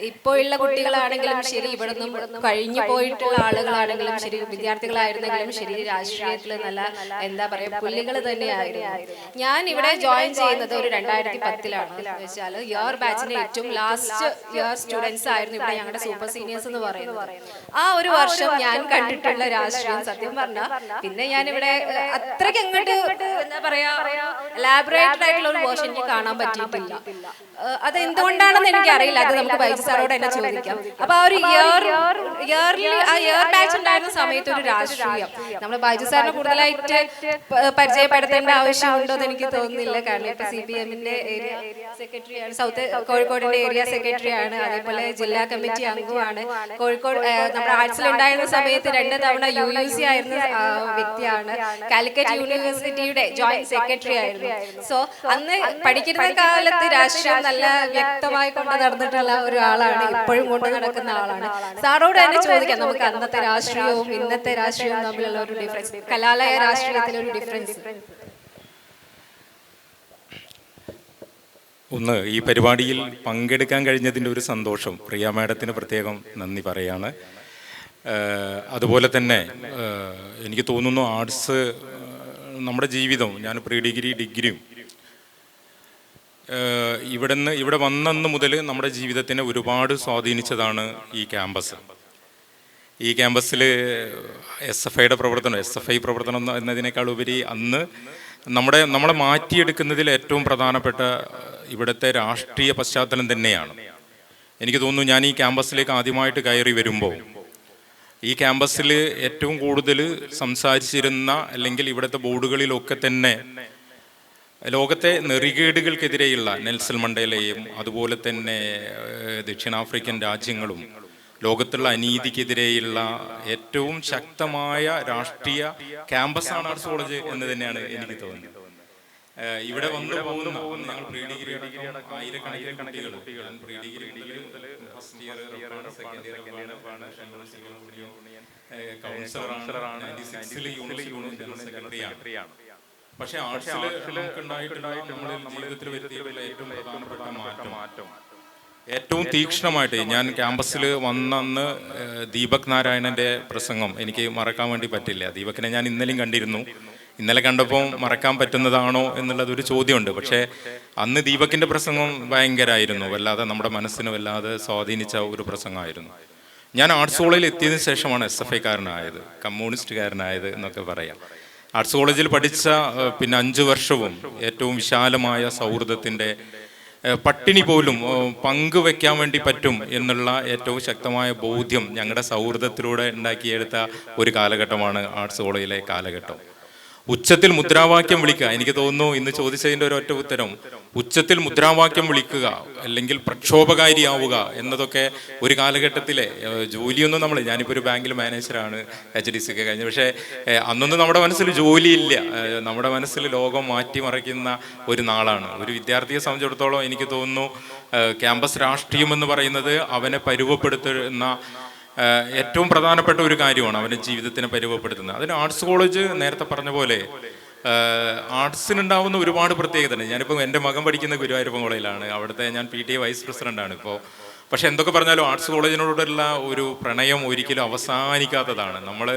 ഇപ്പോഴുള്ള കുട്ടികളാണെങ്കിലും ശരി, ഇവിടെ നിന്നും കഴിഞ്ഞു പോയിട്ടുള്ള ആളുകളാണെങ്കിലും ശരി, വിദ്യാർത്ഥികളായിരുന്നെങ്കിലും ശരി, രാഷ്ട്രീയത്തിൽ നല്ല എന്താ പറയാ പുള്ളികൾ തന്നെയായിരുന്നു. ഞാൻ ഇവിടെ ജോയിൻ ചെയ്യുന്നത് ഒരു 2010 വെച്ചാൽ ഇയർ ബാച്ചിന്റെ ഏറ്റവും ലാസ്റ്റ് ഇയർ സ്റ്റുഡൻസ് ആയിരുന്നു ഇവിടെ ഞങ്ങളുടെ സൂപ്പർ സീനിയേഴ്സ് എന്ന് പറയുന്നത്. ആ ഒരു വർഷം ഞാൻ കണ്ടിട്ടുള്ള രാഷ്ട്രീയം സത്യം പറഞ്ഞാൽ പിന്നെ ഞാൻ ഇവിടെ അത്രയ്ക്ക് അങ്ങോട്ട് എന്താ പറയാ എലാബറേറ്റഡ് ആയിട്ടുള്ള ഒരു വേർഷൻ എനിക്ക് കാണാൻ പറ്റിയിട്ടില്ല. അത് എന്തുകൊണ്ടാണെന്ന് എനിക്കറിയില്ല. അത് നമുക്ക് ബൈജു സാറോട് തന്നെ ചോദിക്കാം. അപ്പൊ ആ ഒരു ഇയർ ബാച്ച് ഉണ്ടായിരുന്ന സമയത്ത് ഒരു രാഷ്ട്രീയം നമ്മൾ ബൈജു സാറിനെ കൂടുതലായിട്ട് പരിചയപ്പെടുത്തേണ്ട ആവശ്യമുണ്ടോ എന്ന് എനിക്ക് തോന്നുന്നില്ല. കാരണം ഇപ്പൊ CPM-ന്റെ ഏരിയ സെക്രട്ടറിയാണ്, സൗത്ത് കോഴിക്കോടിന്റെ ഏരിയ സെക്രട്ടറിയാണ്, അതേപോലെ ജില്ലാ കമ്മിറ്റി അംഗമാണ്. കോഴിക്കോട് നമ്മുടെ ആർട്സിൽ ഉണ്ടായിരുന്ന സമയത്ത് 2 തവണ UUC ആയിരുന്ന വ്യക്തിയാണ്. കാലിക്കറ്റ് യൂണിവേഴ്സിറ്റിയുടെ ജോയിന്റ് സെക്രട്ടറി ആയിരുന്നു. സോ അന്ന് പഠിക്കുന്ന കാലത്ത് രാഷ്ട്രീയം നല്ല വ്യക്തമായി കൊണ്ട് നടന്നിട്ടുള്ള ഒരാളാണ്, ഇപ്പോഴും കൊണ്ട് നടക്കുന്ന ആളാണ്. സാറോട് തന്നെ ചോദിക്കാം, നമുക്ക് അന്നത്തെ രാഷ്ട്രീയവും ഇന്നത്തെ രാഷ്ട്രീയവും തമ്മിലുള്ള ഒരു ഡിഫറൻസ്, കലാലയ രാഷ്ട്രീയത്തിലൊരു ഡിഫറൻസ്. ഒന്ന്, ഈ പരിപാടിയിൽ പങ്കെടുക്കാൻ കഴിഞ്ഞതിൻ്റെ ഒരു സന്തോഷം പ്രിയ മാഡത്തിന് പ്രത്യേകം നന്ദി പറയാണ്. അതുപോലെ തന്നെ എനിക്ക് തോന്നുന്നു ആർട്സ് നമ്മുടെ ജീവിതം, ഞാൻ പ്രീ ഡിഗ്രിയും ഇവിടെ വന്നന്ന് മുതൽ നമ്മുടെ ജീവിതത്തിനെ ഒരുപാട് സ്വാധീനിച്ചതാണ് ഈ ക്യാമ്പസ്. ഈ ക്യാമ്പസിൽ SFI പ്രവർത്തനം എന്നതിനേക്കാൾ ഉപരി അന്ന് നമ്മളെ മാറ്റിയെടുക്കുന്നതിൽ ഏറ്റവും പ്രധാനപ്പെട്ട ഇവിടുത്തെ രാഷ്ട്രീയ പശ്ചാത്തലം തന്നെയാണ്. എനിക്ക് തോന്നുന്നു ഞാൻ ഈ ക്യാമ്പസിലേക്ക് ആദ്യമായിട്ട് കയറി വരുമ്പോൾ ഈ ക്യാമ്പസിൽ ഏറ്റവും കൂടുതൽ സംസാരിച്ചിരുന്ന അല്ലെങ്കിൽ ഇവിടുത്തെ ബോർഡുകളിലൊക്കെ തന്നെ ലോകത്തെ നെറികേടുകൾക്കെതിരെയുള്ള നെൽസൺ മണ്ടേലയും അതുപോലെ തന്നെ ദക്ഷിണാഫ്രിക്കൻ രാജ്യങ്ങളും ലോകത്തുള്ള അനീതിക്കെതിരെയുള്ള ഏറ്റവും ശക്തമായ രാഷ്ട്രീയ ക്യാമ്പസാണ് ആർട്സ് കോളേജ് എന്ന് തന്നെയാണ് എനിക്ക് തോന്നുന്നത്. ഇവിടെ വന്നു പോകുന്ന ഞങ്ങൾ പ്രീ ഡിഗ്രി ആയിരക്കണക്കിന് കുട്ടികൾ pre degree first year second year കൗൺസിലറാണ്, 96-ൽ യൂണിയൻ സെക്രട്ടറിയാണ്. പക്ഷെ ആർട്സിൽ നമുക്കുണ്ടായിട്ടുള്ള നമ്മുടെ ജീവിതത്തിൽ വരുത്തിയിട്ടുള്ള ഏറ്റവും പ്രധാനപ്പെട്ട മാറ്റം ഏറ്റവും തീക്ഷ്ണമായിട്ട് ഞാൻ ക്യാമ്പസിൽ വന്നന്ന് ദീപക് നാരായണന്റെ പ്രസംഗം എനിക്ക് മറക്കാൻ വേണ്ടി പറ്റില്ല. ദീപകിനെ ഞാൻ ഇന്നലെയും കണ്ടിരുന്നു. ഇന്നലെ കണ്ടപ്പോൾ മറക്കാൻ പറ്റുന്നതാണോ എന്നുള്ളതൊരു ചോദ്യമുണ്ട്. പക്ഷേ അന്ന് ദീപകിന്റെ പ്രസംഗം ഭയങ്കരമായിരുന്നു, വല്ലാതെ നമ്മുടെ മനസ്സിന് വല്ലാതെ സ്വാധീനിച്ച ഒരു പ്രസംഗമായിരുന്നു. ഞാൻ ആർട്സ് കോളേജിൽ എത്തിയതിനു ശേഷമാണ് SFI കാരനായത്, കമ്മ്യൂണിസ്റ്റുകാരനായത് എന്നൊക്കെ പറയാം. ആർട്സ് കോളേജിൽ പഠിച്ച പിന്നെ 5 വർഷവും ഏറ്റവും വിശാലമായ സൗഹൃദത്തിൻ്റെ പട്ടിണി പോലും പങ്കുവെക്കാൻ വേണ്ടി പറ്റും എന്നുള്ള ഏറ്റവും ശക്തമായ ബോധ്യം ഞങ്ങളുടെ സൗഹൃദത്തിലൂടെ ഉണ്ടാക്കിയെടുത്ത ഒരു കാലഘട്ടമാണ് ആർട്സ് കോളേജിലെ കാലഘട്ടം. ഉച്ചത്തിൽ മുദ്രാവാക്യം വിളിക്കുക, എനിക്ക് തോന്നുന്നു ഇന്ന് ചോദിച്ചതിൻ്റെ ഒരൊറ്റ ഉത്തരം ഉച്ചത്തിൽ മുദ്രാവാക്യം വിളിക്കുക അല്ലെങ്കിൽ പ്രക്ഷോഭകാരിയാവുക എന്നതൊക്കെ ഒരു കാലഘട്ടത്തിലെ ജോലിയൊന്നും ഞാനിപ്പോൾ ഒരു ബാങ്കിൽ മാനേജറാണ്, HDC ഒക്കെ കഴിഞ്ഞു. പക്ഷേ അന്നൊന്നും നമ്മുടെ മനസ്സിൽ ജോലിയില്ല, നമ്മുടെ മനസ്സിൽ ലോകം മാറ്റിമറിക്കുന്ന ഒരു നാളാണ്. ഒരു വിദ്യാർത്ഥിയെ സംബന്ധിച്ചിടത്തോളം എനിക്ക് തോന്നുന്നു ക്യാമ്പസ് രാഷ്ട്രീയം എന്ന് പറയുന്നത് അവനെ പരുവപ്പെടുത്തുന്ന ഏറ്റവും പ്രധാനപ്പെട്ട ഒരു കാര്യമാണ്, അവൻ്റെ ജീവിതത്തിനെ പരുവപ്പെടുത്തുന്നത്. അതിന് ആർട്സ് കോളേജ് നേരത്തെ പറഞ്ഞ പോലെ ആർട്സിനുണ്ടാവുന്ന ഒരുപാട് പ്രത്യേകത. ഞാനിപ്പോൾ എൻ്റെ മകൻ പഠിക്കുന്ന ഗുരുവായൂരപ്പൻ കോളേജിലാണ്, അവിടുത്തെ ഞാൻ PTA വൈസ് പ്രസിഡൻ്റാണ് ഇപ്പോൾ. പക്ഷെ എന്തൊക്കെ പറഞ്ഞാലും ആർട്സ് കോളേജിനോടുള്ള ഒരു പ്രണയം ഒരിക്കലും അവസാനിക്കാത്തതാണ്. നമ്മൾ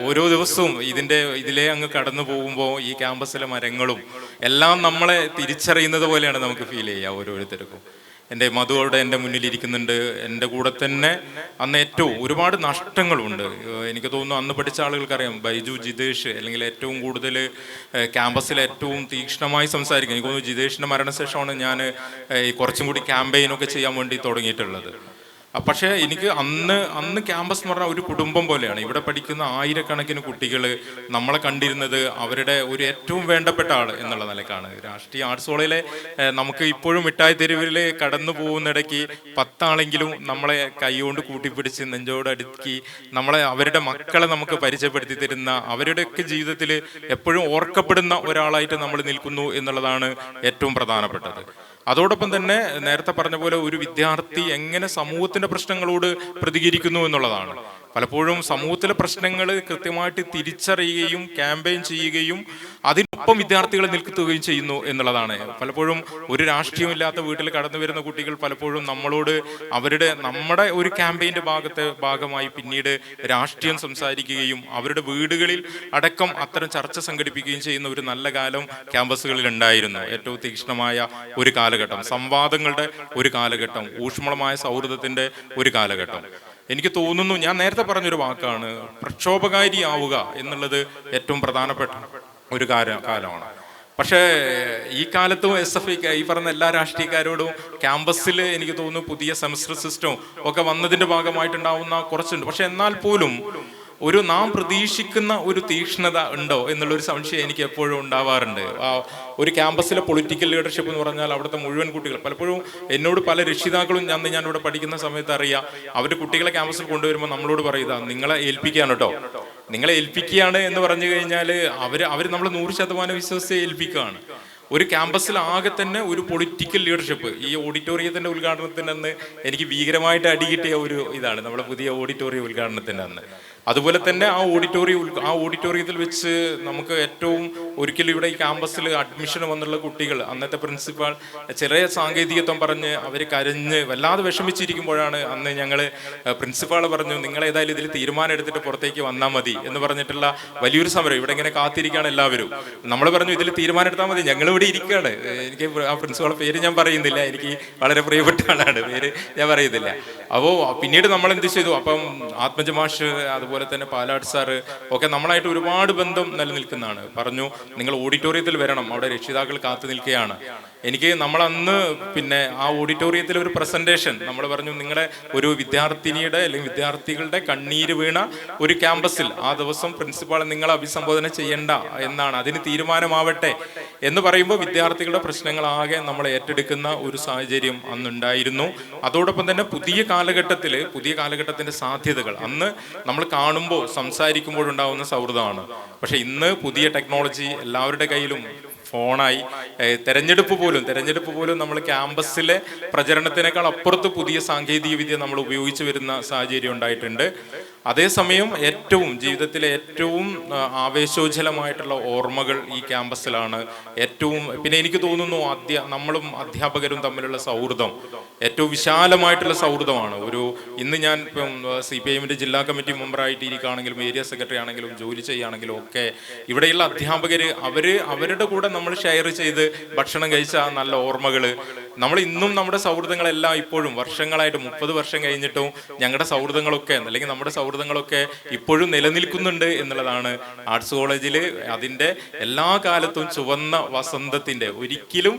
ഓരോ ദിവസവും ഇതിലെ അങ്ങ് കടന്നു പോകുമ്പോൾ ഈ ക്യാമ്പസിലെ മരങ്ങളും എല്ലാം നമ്മളെ തിരിച്ചറിയുന്നത് പോലെയാണ് നമുക്ക് ഫീൽ ചെയ്യുക ഓരോരുത്തർക്കും. എൻ്റെ മധു അവിടെ എൻ്റെ മുന്നിലിരിക്കുന്നുണ്ട്. എൻ്റെ കൂടെ തന്നെ അന്ന് ഏറ്റവും ഒരുപാട് നഷ്ടങ്ങളുണ്ട്. എനിക്ക് തോന്നുന്നു അന്ന് പഠിച്ച ആളുകൾക്കറിയാം, ബൈജു, ജിതേഷ്, അല്ലെങ്കിൽ ഏറ്റവും കൂടുതൽ ക്യാമ്പസിൽ ഏറ്റവും തീക്ഷ്ണമായി സംസാരിക്കും. എനിക്ക് തോന്നുന്നു ജിതേഷിൻ്റെ മരണശേഷമാണ് ഞാൻ കുറച്ചും കൂടി ക്യാമ്പയിനൊക്കെ ചെയ്യാൻ വേണ്ടി തുടങ്ങിയിട്ടുള്ളത്. പക്ഷേ എനിക്ക് അന്ന് ക്യാമ്പസ് എന്ന് പറഞ്ഞാൽ ഒരു കുടുംബം പോലെയാണ്. ഇവിടെ പഠിക്കുന്ന ആയിരക്കണക്കിന് കുട്ടികൾ നമ്മളെ കണ്ടിരുന്നത് അവരുടെ ഒരു ഏറ്റവും വേണ്ടപ്പെട്ട ആൾ എന്നുള്ള നിലക്കാണ്. രാഷ്ട്രീയ ആർട്സ് കോളേജിലെ നമുക്ക് ഇപ്പോഴും മിഠായി തെരുവിൽ കടന്നു പോകുന്നിടയ്ക്ക് 10 ആളെങ്കിലും നമ്മളെ കൈകൊണ്ട് കൂട്ടിപ്പിടിച്ച് നെഞ്ചോട് അടുക്കി അവരുടെ മക്കളെ നമുക്ക് പരിചയപ്പെടുത്തി തരുന്ന, അവരുടെയൊക്കെ ജീവിതത്തിൽ എപ്പോഴും ഓർക്കപ്പെടുന്ന ഒരാളായിട്ട് നമ്മൾ നിൽക്കുന്നു എന്നുള്ളതാണ് ഏറ്റവും പ്രധാനപ്പെട്ടത്. അതോടൊപ്പം തന്നെ നേരത്തെ പറഞ്ഞ പോലെ ഒരു വിദ്യാർത്ഥി എങ്ങനെ സമൂഹത്തിന്റെ പ്രശ്നങ്ങളോട് പ്രതികരിക്കുന്നു എന്നുള്ളതാണ്. പലപ്പോഴും സമൂഹത്തിലെ പ്രശ്നങ്ങൾ കൃത്യമായിട്ട് തിരിച്ചറിയുകയും ക്യാമ്പയിൻ ചെയ്യുകയും അതിനൊപ്പം വിദ്യാർത്ഥികളെ നിൽക്കുകയും ചെയ്യുന്നു എന്നുള്ളതാണ്. പലപ്പോഴും ഒരു രാഷ്ട്രീയമില്ലാത്ത വീട്ടിൽ കടന്നു വരുന്ന കുട്ടികൾ പലപ്പോഴും നമ്മളോട് നമ്മുടെ ഒരു ക്യാമ്പയിന്റെ ഭാഗമായി പിന്നീട് രാഷ്ട്രീയം സംസാരിക്കുകയും അവരുടെ വീടുകളിൽ അടക്കം അത്തരം ചർച്ച സംഘടിപ്പിക്കുകയും ചെയ്യുന്ന ഒരു നല്ല കാലം ക്യാമ്പസുകളിൽ ഉണ്ടായിരുന്നു. ഏറ്റവും തീക്ഷ്ണമായ ഒരു കാലഘട്ടം, സംവാദങ്ങളുടെ ഒരു കാലഘട്ടം, ഊഷ്മളമായ സൗഹൃദത്തിന്റെ ഒരു കാലഘട്ടം. എനിക്ക് തോന്നുന്നു, ഞാൻ നേരത്തെ പറഞ്ഞൊരു വാക്കാണ്, പ്രക്ഷോഭകാരിയാവുക എന്നുള്ളത് ഏറ്റവും പ്രധാനപ്പെട്ട ഒരു കാലമാണ്. പക്ഷേ ഈ കാലത്തും SFI ഈ പറഞ്ഞ എല്ലാ രാഷ്ട്രീയക്കാരോടും ക്യാമ്പസിൽ എനിക്ക് തോന്നുന്നു പുതിയ സെമസ്റ്റർ സിസ്റ്റം ഒക്കെ വന്നതിന്റെ ഭാഗമായിട്ടുണ്ടാവുന്ന കുറച്ചുണ്ട്. പക്ഷെ എന്നാൽ പോലും നാം പ്രതീക്ഷിക്കുന്ന ഒരു തീക്ഷ്ണത ഉണ്ടോ എന്നുള്ളൊരു സംശയം എനിക്ക് എപ്പോഴും ഉണ്ടാവാറുണ്ട്. ഒരു ക്യാമ്പസിലെ പൊളിറ്റിക്കൽ ലീഡർഷിപ്പ് എന്ന് പറഞ്ഞാൽ അവിടുത്തെ മുഴുവൻ കുട്ടികൾ, പലപ്പോഴും എന്നോട് പല രക്ഷിതാക്കളും ഞാനിവിടെ പഠിക്കുന്ന സമയത്ത് അറിയാം, അവരുടെ കുട്ടികളെ ക്യാമ്പസിൽ കൊണ്ടുവരുമ്പോൾ നമ്മളോട് പറയുക, നിങ്ങളെ ഏൽപ്പിക്കുകയാണ് കേട്ടോ, നിങ്ങളെ ഏൽപ്പിക്കുകയാണ് എന്ന് പറഞ്ഞു കഴിഞ്ഞാൽ അവർ നമ്മൾ 100% വിശ്വസിച്ച് ഏൽപ്പിക്കുകയാണ്. ഒരു ക്യാമ്പസിൽ ആകെ തന്നെ ഒരു പൊളിറ്റിക്കൽ ലീഡർഷിപ്പ്. ഈ ഓഡിറ്റോറിയത്തിന്റെ ഉദ്ഘാടനത്തിന് അന്ന് എനിക്ക് ഭീകരമായിട്ട് അടികിട്ടിയ ഒരു ഇതാണ് നമ്മുടെ പുതിയ ഓഡിറ്റോറിയം ഉദ്ഘാടനത്തിന്റെ അന്ന്. അതുപോലെ തന്നെ ആ ഓഡിറ്റോറിയത്തിൽ വെച്ച് നമുക്ക് ഒരിക്കലും ഇവിടെ ഈ ക്യാമ്പസിൽ അഡ്മിഷൻ വന്നുള്ള കുട്ടികൾ, അന്നത്തെ പ്രിൻസിപ്പാൾ ചെറിയ സാങ്കേതികത്വം പറഞ്ഞ് അവർ കരഞ്ഞ് വല്ലാതെ വിഷമിച്ചിരിക്കുമ്പോഴാണ് അന്ന് ഞങ്ങൾ പ്രിൻസിപ്പാൾ പറഞ്ഞു, നിങ്ങൾ ഏതായാലും ഇതിൽ തീരുമാനം എടുത്തിട്ട് പുറത്തേക്ക് വന്നാൽ മതി എന്ന് പറഞ്ഞിട്ടുള്ള വലിയൊരു സമരം. ഇവിടെ ഇങ്ങനെ കാത്തിരിക്കുകയാണ് എല്ലാവരും. നമ്മൾ പറഞ്ഞു ഇതിൽ തീരുമാനം എടുത്താൽ മതി, ഞങ്ങൾ ഇവിടെ ഇരിക്കുകയാണ്. എനിക്ക് ആ പ്രിൻസിപ്പാളുടെ പേര് ഞാൻ പറയുന്നില്ല, എനിക്ക് വളരെ പ്രിയപ്പെട്ട ആളാണ്, പേര് ഞാൻ പറയുന്നില്ല. അപ്പോൾ പിന്നീട് നമ്മൾ എന്ത് ചെയ്തു, അപ്പം ആത്മജ മാഷ് അതുപോലെ തന്നെ പാലാട് സാറ് ഒക്കെ നമ്മളായിട്ട് ഒരുപാട് ബന്ധം നിലനിൽക്കുന്നതാണ്. പറഞ്ഞു നിങ്ങൾ ഓഡിറ്റോറിയത്തിൽ വരണം, അവിടെ രക്ഷിതാക്കൾ കാത്തു നിൽക്കുകയാണ്. നമ്മളന്ന് പിന്നെ ആ ഓഡിറ്റോറിയത്തിൽ ഒരു പ്രസന്റേഷൻ നമ്മൾ പറഞ്ഞു, നിങ്ങളുടെ ഒരു വിദ്യാർത്ഥിനിയുടെ അല്ലെങ്കിൽ വിദ്യാർത്ഥികളുടെ കണ്ണീര് വീണ ഒരു ക്യാമ്പസിൽ ആ ദിവസം പ്രിൻസിപ്പാൾ നിങ്ങളെ അഭിസംബോധന ചെയ്യണ്ട എന്നാണ്, അതിന് തീരുമാനമാവട്ടെ എന്ന് പറയുമ്പോൾ വിദ്യാർത്ഥികളുടെ പ്രശ്നങ്ങളാകെ നമ്മൾ ഏറ്റെടുക്കുന്ന ഒരു സാഹചര്യം അന്നുണ്ടായിരുന്നു. അതോടൊപ്പം തന്നെ പുതിയ കാലഘട്ടത്തിന്റെ സാധ്യതകൾ അന്ന് നമ്മൾ കാണുമ്പോൾ സംസാരിക്കുമ്പോഴുണ്ടാവുന്ന സൗഹൃദമാണ്. പക്ഷെ ഇന്ന് പുതിയ ടെക്നോളജി എല്ലാവരുടെ കയ്യിലും ഫോണായി. തെരഞ്ഞെടുപ്പ് പോലും നമ്മൾ ക്യാമ്പസിലെ പ്രചരണത്തിനേക്കാൾ അപ്പുറത്ത് പുതിയ സാങ്കേതിക വിദ്യ നമ്മൾ ഉപയോഗിച്ച് വരുന്ന സാഹചര്യം ഉണ്ടായിട്ടുണ്ട്. അതേസമയം ജീവിതത്തിലെ ഏറ്റവും ആവേശോജ്വലമായിട്ടുള്ള ഓർമ്മകൾ ഈ ക്യാമ്പസിലാണ്. പിന്നെ എനിക്ക് തോന്നുന്നു നമ്മളും അധ്യാപകരും തമ്മിലുള്ള സൗഹൃദം ഏറ്റവും വിശാലമായിട്ടുള്ള സൗഹൃദമാണ്. ഇന്ന് ഞാൻ ഇപ്പം CPIMന്റെ ജില്ലാ കമ്മിറ്റി മെമ്പറായിട്ട് ഇരിക്കുകയാണെങ്കിലും ഏരിയ സെക്രട്ടറി ആണെങ്കിലും ജോലി ചെയ്യുകയാണെങ്കിലും ഒക്കെ ഇവിടെയുള്ള അധ്യാപകർ അവരുടെ കൂടെ നമ്മൾ ഷെയർ ചെയ്ത് ഭക്ഷണം കഴിച്ച നല്ല ഓർമ്മകൾ നമ്മൾ ഇന്നും നമ്മുടെ സൗഹൃദങ്ങളെല്ലാം ഇപ്പോഴും വർഷങ്ങളായിട്ട് 30 വർഷം കഴിഞ്ഞിട്ടും ഞങ്ങളുടെ സൗഹൃദങ്ങളൊക്കെ അല്ലെങ്കിൽ നമ്മുടെ സൗഹൃദങ്ങളൊക്കെ ഇപ്പോഴും നിലനിൽക്കുന്നുണ്ട് എന്നുള്ളതാണ്. ആർട്സ് കോളേജിൽ അതിൻ്റെ എല്ലാ കാലത്തും ചുവന്ന വസന്തത്തിന്റെ, ഒരിക്കലും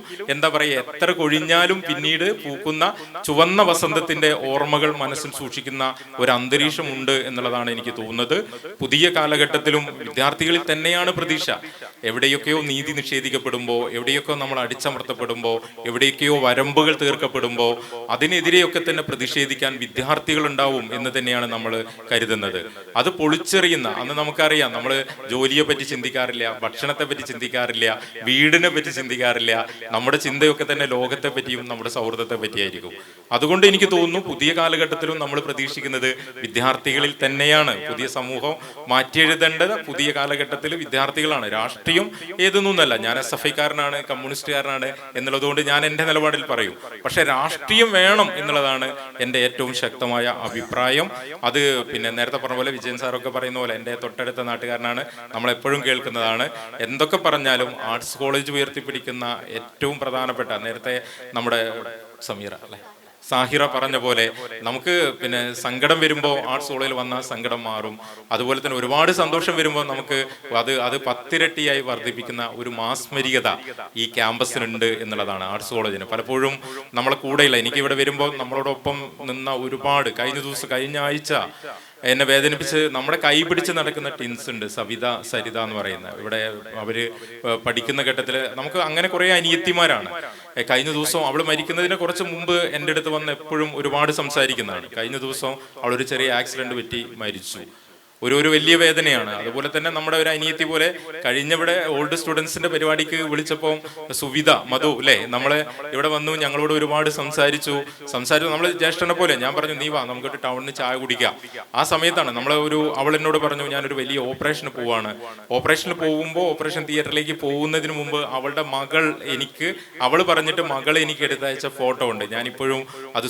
എത്ര കൊഴിഞ്ഞാലും പിന്നീട് പൂക്കുന്ന ചുവന്ന വസന്തത്തിന്റെ ഓർമ്മകൾ മനസ്സിൽ സൂക്ഷിക്കുന്ന ഒരു അന്തരീക്ഷമുണ്ട് എന്നുള്ളതാണ് എനിക്ക് തോന്നുന്നത്. പുതിയ കാലഘട്ടത്തിലും വിദ്യാർത്ഥികളിൽ തന്നെയാണ് പ്രതീക്ഷ. എവിടെയൊക്കെയോ നീതി നിഷേധിക്കപ്പെടുമ്പോൾ, എവിടെയൊക്കെ നമ്മൾ അടിച്ചമർത്തപ്പെടുമ്പോൾ, എവിടെയൊക്കെയോ വരമ്പുകൾ തീർക്കപ്പെടുമ്പോൾ അതിനെതിരെയൊക്കെ തന്നെ പ്രതിഷേധിക്കാൻ വിദ്യാർത്ഥികൾ ഉണ്ടാവും എന്ന് തന്നെയാണ് നമ്മൾ കരുതുന്നത്. അത് പൊളിച്ചെറിയുന്ന അന്ന് നമുക്കറിയാം, നമ്മൾ ജോലിയെ പറ്റി ചിന്തിക്കാറില്ല, ഭക്ഷണത്തെ പറ്റി ചിന്തിക്കാറില്ല, വീടിനെ പറ്റി ചിന്തിക്കാറില്ല. നമ്മുടെ ചിന്തയൊക്കെ തന്നെ ലോകത്തെ പറ്റിയും നമ്മുടെ സൗഹൃദത്തെ പറ്റിയായിരിക്കും. അതുകൊണ്ട് എനിക്ക് തോന്നുന്നു പുതിയ കാലഘട്ടത്തിലും നമ്മൾ പ്രതീക്ഷിക്കുന്നത് വിദ്യാർത്ഥികളിൽ തന്നെയാണ്. പുതിയ സമൂഹം മാറ്റിയെഴുതേണ്ടത് പുതിയ കാലഘട്ടത്തിൽ വിദ്യാർത്ഥികളാണ്. രാഷ്ട്രീയം ഏതൊന്നുമല്ല, ഞാൻ SFIക്കാരനാണ്, കമ്മ്യൂണിസ്റ്റുകാരനാണ് എന്നുള്ളതുകൊണ്ട് ഞാൻ എൻ്റെ നിലപാടിൽ പറയും. പക്ഷെ രാഷ്ട്രീയം വേണം എന്നുള്ളതാണ് എൻ്റെ ഏറ്റവും ശക്തമായ അഭിപ്രായം. അത് പിന്നെ നേരത്തെ പറഞ്ഞ പോലെ വിജയൻ സാറൊക്കെ പറയുന്ന പോലെ എൻ്റെ തൊട്ടടുത്ത നാട്ടുകാരനാണ്, നമ്മളെപ്പോഴും കേൾക്കുന്നതാണ്. എന്തൊക്കെ പറഞ്ഞാലും ആർട്സ് കോളേജ് ഉയർത്തിപ്പിടിക്കുന്ന ഏറ്റവും പ്രധാനപ്പെട്ട, നേരത്തെ നമ്മുടെ സാഹിറ പറഞ്ഞ പോലെ നമുക്ക് പിന്നെ സങ്കടം വരുമ്പോൾ ആർട്സ് കോളേജിൽ വന്നാൽ സങ്കടം മാറും. അതുപോലെ തന്നെ ഒരുപാട് സന്തോഷം വരുമ്പോൾ നമുക്ക് അത് 10 ഇരട്ടിയായി വർദ്ധിപ്പിക്കുന്ന ഒരു മാസ്മരികത ഈ ക്യാമ്പസിനുണ്ട് എന്നുള്ളതാണ് ആർട്സ് കോളേജിന്. പലപ്പോഴും നമ്മളെ കൂടെയില്ല, എനിക്കിവിടെ വരുമ്പോൾ നമ്മളോടൊപ്പം നിന്ന ഒരുപാട് കഴിഞ്ഞ ആഴ്ച എന്നെ വേദനിപ്പിച്ച് നമ്മുടെ കൈ പിടിച്ച് നടക്കുന്ന ടിൻസ് ഉണ്ട്, സരിത എന്ന് പറയുന്ന. ഇവിടെ അവര് പഠിക്കുന്ന ഘട്ടത്തിൽ നമുക്ക് അങ്ങനെ കുറെ അനിയത്തിമാരാണ്. കഴിഞ്ഞ ദിവസം അവൾ മരിക്കുന്നതിന് കുറച്ച് മുമ്പ് എൻ്റെ അടുത്ത് വന്ന് എപ്പോഴും ഒരുപാട് സംസാരിക്കുന്നതാണ്. കഴിഞ്ഞ ദിവസം അവളൊരു ചെറിയ ആക്സിഡന്റ് പറ്റി മരിച്ചു. ഒരു വലിയ വേദനയാണ്. അതുപോലെ തന്നെ നമ്മുടെ ഒരു അനിയത്തി പോലെ കഴിഞ്ഞവിടെ ഓൾഡ് സ്റ്റുഡൻസിന്റെ പരിപാടിക്ക് വിളിച്ചപ്പോൾ സുവിധ മധു അല്ലേ നമ്മളെ ഇവിടെ വന്നു, ഞങ്ങളോട് ഒരുപാട് സംസാരിച്ചു. നമ്മൾ ജ്യേഷ്ഠനെ പോലെ ഞാൻ പറഞ്ഞു നീ വാ നമുക്കൊരു ടൗണിന് ചായ കുടിക്കാം. ആ സമയത്താണ് അവൾ എന്നോട് പറഞ്ഞു ഞാനൊരു വലിയ ഓപ്പറേഷന് പോവാണ്. ഓപ്പറേഷന് പോകുമ്പോൾ ഓപ്പറേഷൻ തിയേറ്ററിലേക്ക് പോകുന്നതിന് മുമ്പ് അവളുടെ മകൾ അവൾ പറഞ്ഞിട്ട് മകൾ എനിക്ക് എടുത്തയച്ച ഫോട്ടോ ഉണ്ട്. ഞാനിപ്പോഴും അത്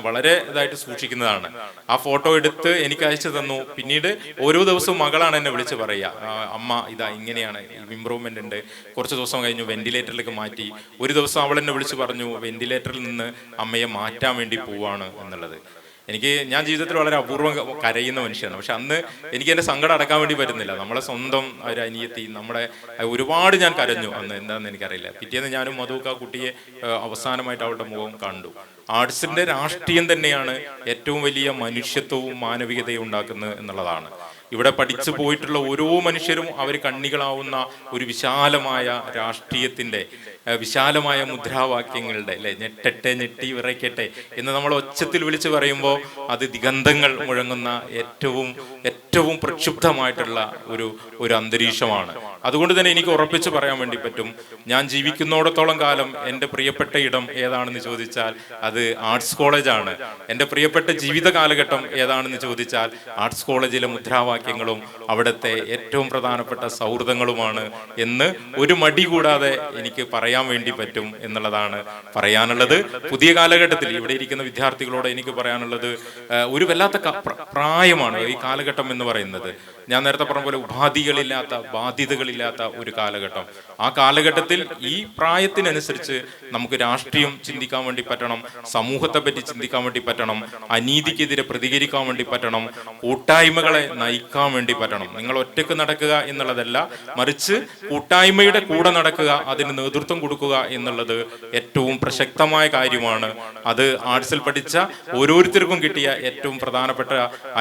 വളരെ ഇതായിട്ട് സൂക്ഷിക്കുന്നതാണ്. ആ ഫോട്ടോ എടുത്ത് എനിക്ക് അയച്ചു തന്നു. പിന്നീട് ഓരോ ദിവസവും മകളാണ് എന്നെ വിളിച്ച് പറയുക, അമ്മ ഇതാ ഇങ്ങനെയാണ്, ഇമ്പ്രൂവ്മെന്റ് ഉണ്ട്. കുറച്ച് ദിവസം കഴിഞ്ഞു വെന്റിലേറ്ററിലേക്ക് മാറ്റി. ഒരു ദിവസം അവൾ എന്നെ വിളിച്ച് പറഞ്ഞു വെന്റിലേറ്ററിൽ നിന്ന് അമ്മയെ മാറ്റാൻ വേണ്ടി പോവാണ് എന്നുള്ളത്. ഞാൻ ജീവിതത്തിൽ വളരെ അപൂർവം കരയുന്ന മനുഷ്യനാണ്. പക്ഷെ അന്ന് എനിക്ക് എൻ്റെ സങ്കടം അടക്കാൻ വേണ്ടി പറ്റുന്നില്ല. നമ്മളെ സ്വന്തം ഒരു അനിയത്തി ഒരുപാട് ഞാൻ കരഞ്ഞു അന്ന്. എന്താണെന്ന് എനിക്കറിയില്ല. പിറ്റേന്ന് ഞാനും മധുക്ക കുട്ടിയെ അവസാനമായിട്ട് അവളുടെ മുഖം കണ്ടു. ആർട്സിന്റെ രാഷ്ട്രീയം തന്നെയാണ് ഏറ്റവും വലിയ മനുഷ്യത്വവും മാനവികതയും ഉണ്ടാക്കുന്നത് എന്നുള്ളതാണ്. ഇവിടെ പഠിച്ചു പോയിട്ടുള്ള ഓരോ മനുഷ്യരും അവർ കണ്ണികളാവുന്ന ഒരു വിശാലമായ രാഷ്ട്രീയത്തിന്റെ വിശാലമായ മുദ്രാവാക്യങ്ങളുടെ അല്ലെ, ഞെട്ടട്ടെ ഞെട്ടി വിറയ്ക്കട്ടെ എന്ന് നമ്മൾ ഒച്ചത്തിൽ വിളിച്ചു പറയുമ്പോൾ അത് ദിഗന്ധങ്ങൾ മുഴങ്ങുന്ന ഏറ്റവും പ്രക്ഷുബ്ധമായിട്ടുള്ള ഒരു അന്തരീക്ഷമാണ്. അതുകൊണ്ട് തന്നെ എനിക്ക് ഉറപ്പിച്ച് പറയാൻ വേണ്ടി പറ്റും, ഞാൻ ജീവിക്കുന്നിടത്തോളം കാലം എൻ്റെ പ്രിയപ്പെട്ട ഇടം ഏതാണെന്ന് ചോദിച്ചാൽ അത് ആർട്സ് കോളേജാണ്. എൻ്റെ പ്രിയപ്പെട്ട ജീവിത കാലഘട്ടം ഏതാണെന്ന് ചോദിച്ചാൽ ആർട്സ് കോളേജിലെ മുദ്രാവാക്യങ്ങളും അവിടുത്തെ ഏറ്റവും പ്രധാനപ്പെട്ട സൗഹൃദങ്ങളുമാണ് എന്ന് ഒരു മടി കൂടാതെ എനിക്ക് പറയാൻ വേണ്ടി പറ്റും എന്നുള്ളതാണ് പറയാനുള്ളത്. പുതിയ കാലഘട്ടത്തിൽ ഇവിടെ ഇരിക്കുന്ന വിദ്യാർത്ഥികളോട് എനിക്ക് പറയാനുള്ളത്, ഒരു വല്ലാത്ത പ്രായമാണ് ഈ കാലഘട്ടം എന്ന് പറയുന്നത്. ഞാൻ നേരത്തെ പറഞ്ഞ പോലെ ഉപാധികളില്ലാത്ത ബാധ്യതകളില്ലാത്ത ഒരു കാലഘട്ടം. ആ കാലഘട്ടത്തിൽ ഈ പ്രായത്തിനനുസരിച്ച് നമുക്ക് രാഷ്ട്രീയം ചിന്തിക്കാൻ വേണ്ടി പറ്റണം, സമൂഹത്തെ പറ്റി ചിന്തിക്കാൻ വേണ്ടി പറ്റണം, അനീതിക്കെതിരെ പ്രതികരിക്കാൻ വേണ്ടി പറ്റണം, കൂട്ടായ്മകളെ നയിക്കാൻ വേണ്ടി പറ്റണം. നിങ്ങൾ ഒറ്റക്ക് നടക്കുക എന്നുള്ളതല്ല, മറിച്ച് കൂട്ടായ്മയുടെ കൂടെ നടക്കുക, അതിന് നേതൃത്വം കൊടുക്കുക എന്നുള്ളത് ഏറ്റവും പ്രസക്തമായ കാര്യമാണ്. അത് ആർട്സിൽ പഠിച്ച ഓരോരുത്തർക്കും കിട്ടിയ ഏറ്റവും പ്രധാനപ്പെട്ട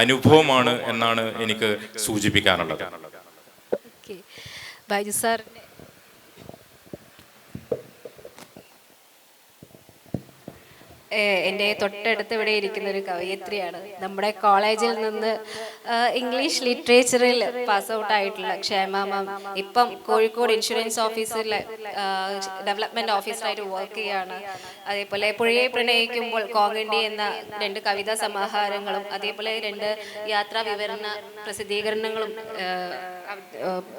അനുഭവമാണ് എന്നാണ് എനിക്ക് സൂചിപ്പിക്കാനുള്ളത്. ബൈജു സാർ, എൻ്റെ തൊട്ടടുത്ത് ഇവിടെ ഇരിക്കുന്ന ഒരു കവയിത്രിയാണ്. നമ്മുടെ കോളേജിൽ നിന്ന് ഇംഗ്ലീഷ് ലിറ്ററേച്ചറിൽ പാസ് ഔട്ട് ആയിട്ടുള്ള ക്ഷേമ മാം ഇപ്പം കോഴിക്കോട് ഇൻഷുറൻസ് ഓഫീസിൽ ഡെവലപ്മെന്റ് ഓഫീസറായിട്ട് വർക്ക് ചെയ്യുകയാണ്. അതേപോലെ പുഴയെ പ്രണയിക്കുമ്പോൾ കോങ്ങണ്ടി എന്ന 2 കവിതാ സമാഹാരങ്ങളും അതേപോലെ 2 യാത്രാ വിവരണ പ്രസിദ്ധീകരണങ്ങളും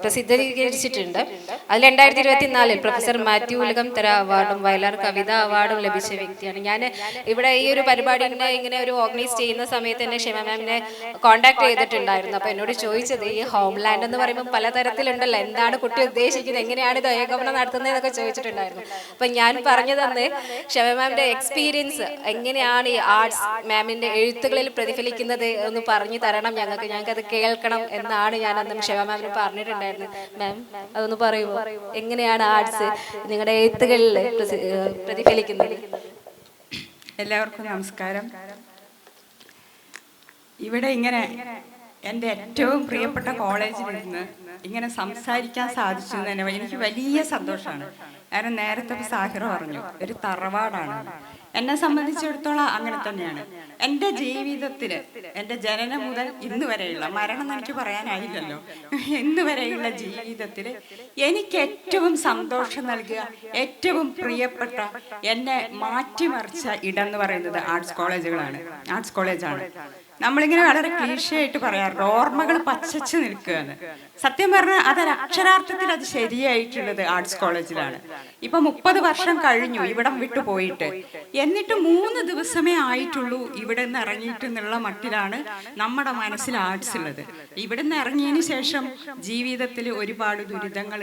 പ്രസിദ്ധീകരിച്ചിട്ടുണ്ട്. അതിൽ 2024 പ്രൊഫസർ മാത്യു ഉലകംതര അവാർഡും വയലാർ കവിതാ അവാർഡും ലഭിച്ച വ്യക്തിയാണ് ഞാൻ. ഇവിടെ ഈ ഒരു പരിപാടിനെ ഇങ്ങനെ ഒരു ഓർഗനൈസ് ചെയ്യുന്ന സമയത്ത് തന്നെ ക്ഷമ മാമിനെ കോൺടാക്ട് ചെയ്തിട്ടുണ്ടായിരുന്നു. അപ്പോൾ എന്നോട് ചോദിച്ചത്, ഈ ഹോംലാൻഡ് എന്ന് പറയുമ്പോൾ പലതരത്തിലുണ്ടല്ലോ, എന്താണ് കുട്ടി ഉദ്ദേശിക്കുന്നത്, എങ്ങനെയാണ് ഇത് ഏകോപനം നടത്തുന്നതെന്നൊക്കെ ചോദിച്ചിട്ടുണ്ടായിരുന്നു. അപ്പം ഞാൻ പറഞ്ഞു തന്നെ ക്ഷമ മാമിൻ്റെ എക്സ്പീരിയൻസ് എങ്ങനെയാണ് ഈ ആർട്സ് മാമിൻ്റെ എഴുത്തുകളിൽ പ്രതിഫലിക്കുന്നത് ഒന്ന് പറഞ്ഞു തരണം, ഞങ്ങൾക്കത് കേൾക്കണം എന്നാണ് ഞാൻ അന്ന് ക്ഷമ മാമിന് പറഞ്ഞിട്ടുണ്ടായിരുന്നത്. മാം അതൊന്ന് പറയുമോ, എങ്ങനെയാണ് ആർട്സ് നിങ്ങളുടെ എഴുത്തുകളിൽ പ്രതിഫലിക്കുന്നത്? എല്ലാവർക്കും നമസ്കാരം. ഇവിടെ ഇങ്ങനെ എൻ്റെ ഏറ്റവും പ്രിയപ്പെട്ട കോളേജിലിരുന്ന് ഇങ്ങനെ സംസാരിക്കാൻ സാധിച്ചു തന്നെ എനിക്ക് വലിയ സന്തോഷമാണ്. കാരണം നേരത്തെ സാഹിറ പറഞ്ഞു, ഒരു തറവാടാണ്. എന്നെ സംബന്ധിച്ചിടത്തോളം അങ്ങനെ തന്നെയാണ്. എൻ്റെ ജീവിതത്തിൽ എൻ്റെ ജനനം മുതൽ ഇന്ന് വരെയുള്ള, മരണം എന്ന് എനിക്ക് പറയാനായില്ലല്ലോ, ഇന്ന് വരെയുള്ള ജീവിതത്തിൽ എനിക്ക് ഏറ്റവും സന്തോഷം നൽകുക, ഏറ്റവും പ്രിയപ്പെട്ട, എന്നെ മാറ്റിമറിച്ച ഇടം എന്ന് പറയുന്നത് ആർട്സ് കോളേജാണ്. നമ്മളിങ്ങനെ വളരെ ക്ലീശയായിട്ട് പറയാറുണ്ട്, ഓർമ്മകൾ പച്ചച്ച് നിൽക്കുകയെന്ന്. സത്യം പറഞ്ഞാൽ അക്ഷരാർത്ഥത്തിൽ അത് ശരിയായിട്ടുള്ളത് ആർട്സ് കോളേജിലാണ്. ഇപ്പൊ 30 വർഷം കഴിഞ്ഞു ഇവിടം വിട്ടു പോയിട്ട്, എന്നിട്ട് 3 ദിവസമേ ആയിട്ടുള്ളൂ ഇവിടെ നിന്ന് ഇറങ്ങിയിട്ട് എന്നുള്ള മട്ടിലാണ് നമ്മുടെ മനസ്സിൽ ആർട്സ് ഉള്ളത്. ഇവിടെ നിന്ന് ഇറങ്ങിയതിന് ശേഷം ജീവിതത്തിൽ ഒരുപാട് ദുരന്തങ്ങൾ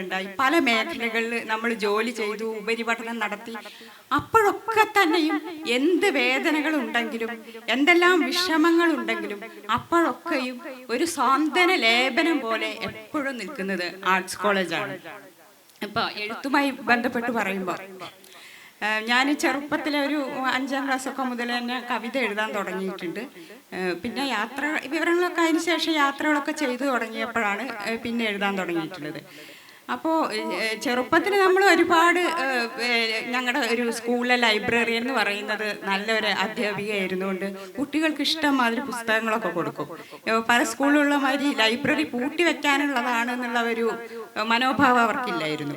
ഉണ്ടായി, പല മേഖലകളിൽ നമ്മൾ ജോലി ചെയ്തു, ഉപരിപഠനം നടത്തി. അപ്പോഴൊക്കെ തന്നെയും എന്ത് വേദനകൾ ഉണ്ടെങ്കിലും, എന്തെല്ലാം വിഷമങ്ങൾ ഉണ്ടെങ്കിലും, അപ്പോഴൊക്കെയും ഒരു സാന്ത്വന ലേപനം പോലെ എപ്പോഴും നിൽക്കുന്നത് ആർട്സ് കോളേജാണ്. ഇപ്പൊ എഴുത്തുമായി ബന്ധപ്പെട്ട് പറയുമ്പോൾ ഞാൻ ചെറുപ്പത്തിലെ ഒരു 5ാം ക്ലാസ്സൊക്കെ മുതൽ തന്നെ കവിത എഴുതാൻ തുടങ്ങിയിട്ടുണ്ട്. പിന്നെ വിവരങ്ങളൊക്കെ അതിന് ശേഷം യാത്രകളൊക്കെ ചെയ്തു തുടങ്ങിയപ്പോഴാണ് പിന്നെ എഴുതാൻ തുടങ്ങിയിട്ടുള്ളത്. അപ്പോൾ ചെറുപ്പത്തിൽ നമ്മൾ ഒരുപാട് ഞങ്ങളുടെ ഒരു സ്കൂളിലെ ലൈബ്രറി എന്ന് പറയുന്നത് നല്ലൊരു അധ്യാപികയായിരുന്നുകൊണ്ട് കുട്ടികൾക്ക് ഇഷ്ടം മാതിരി പുസ്തകങ്ങളൊക്കെ കൊടുക്കും. പല സ്കൂളിലുള്ള മാതിരി ലൈബ്രറി പൂട്ടി വെക്കാനുള്ളതാണ് എന്നുള്ള ഒരു മനോഭാവം അവർക്കില്ലായിരുന്നു.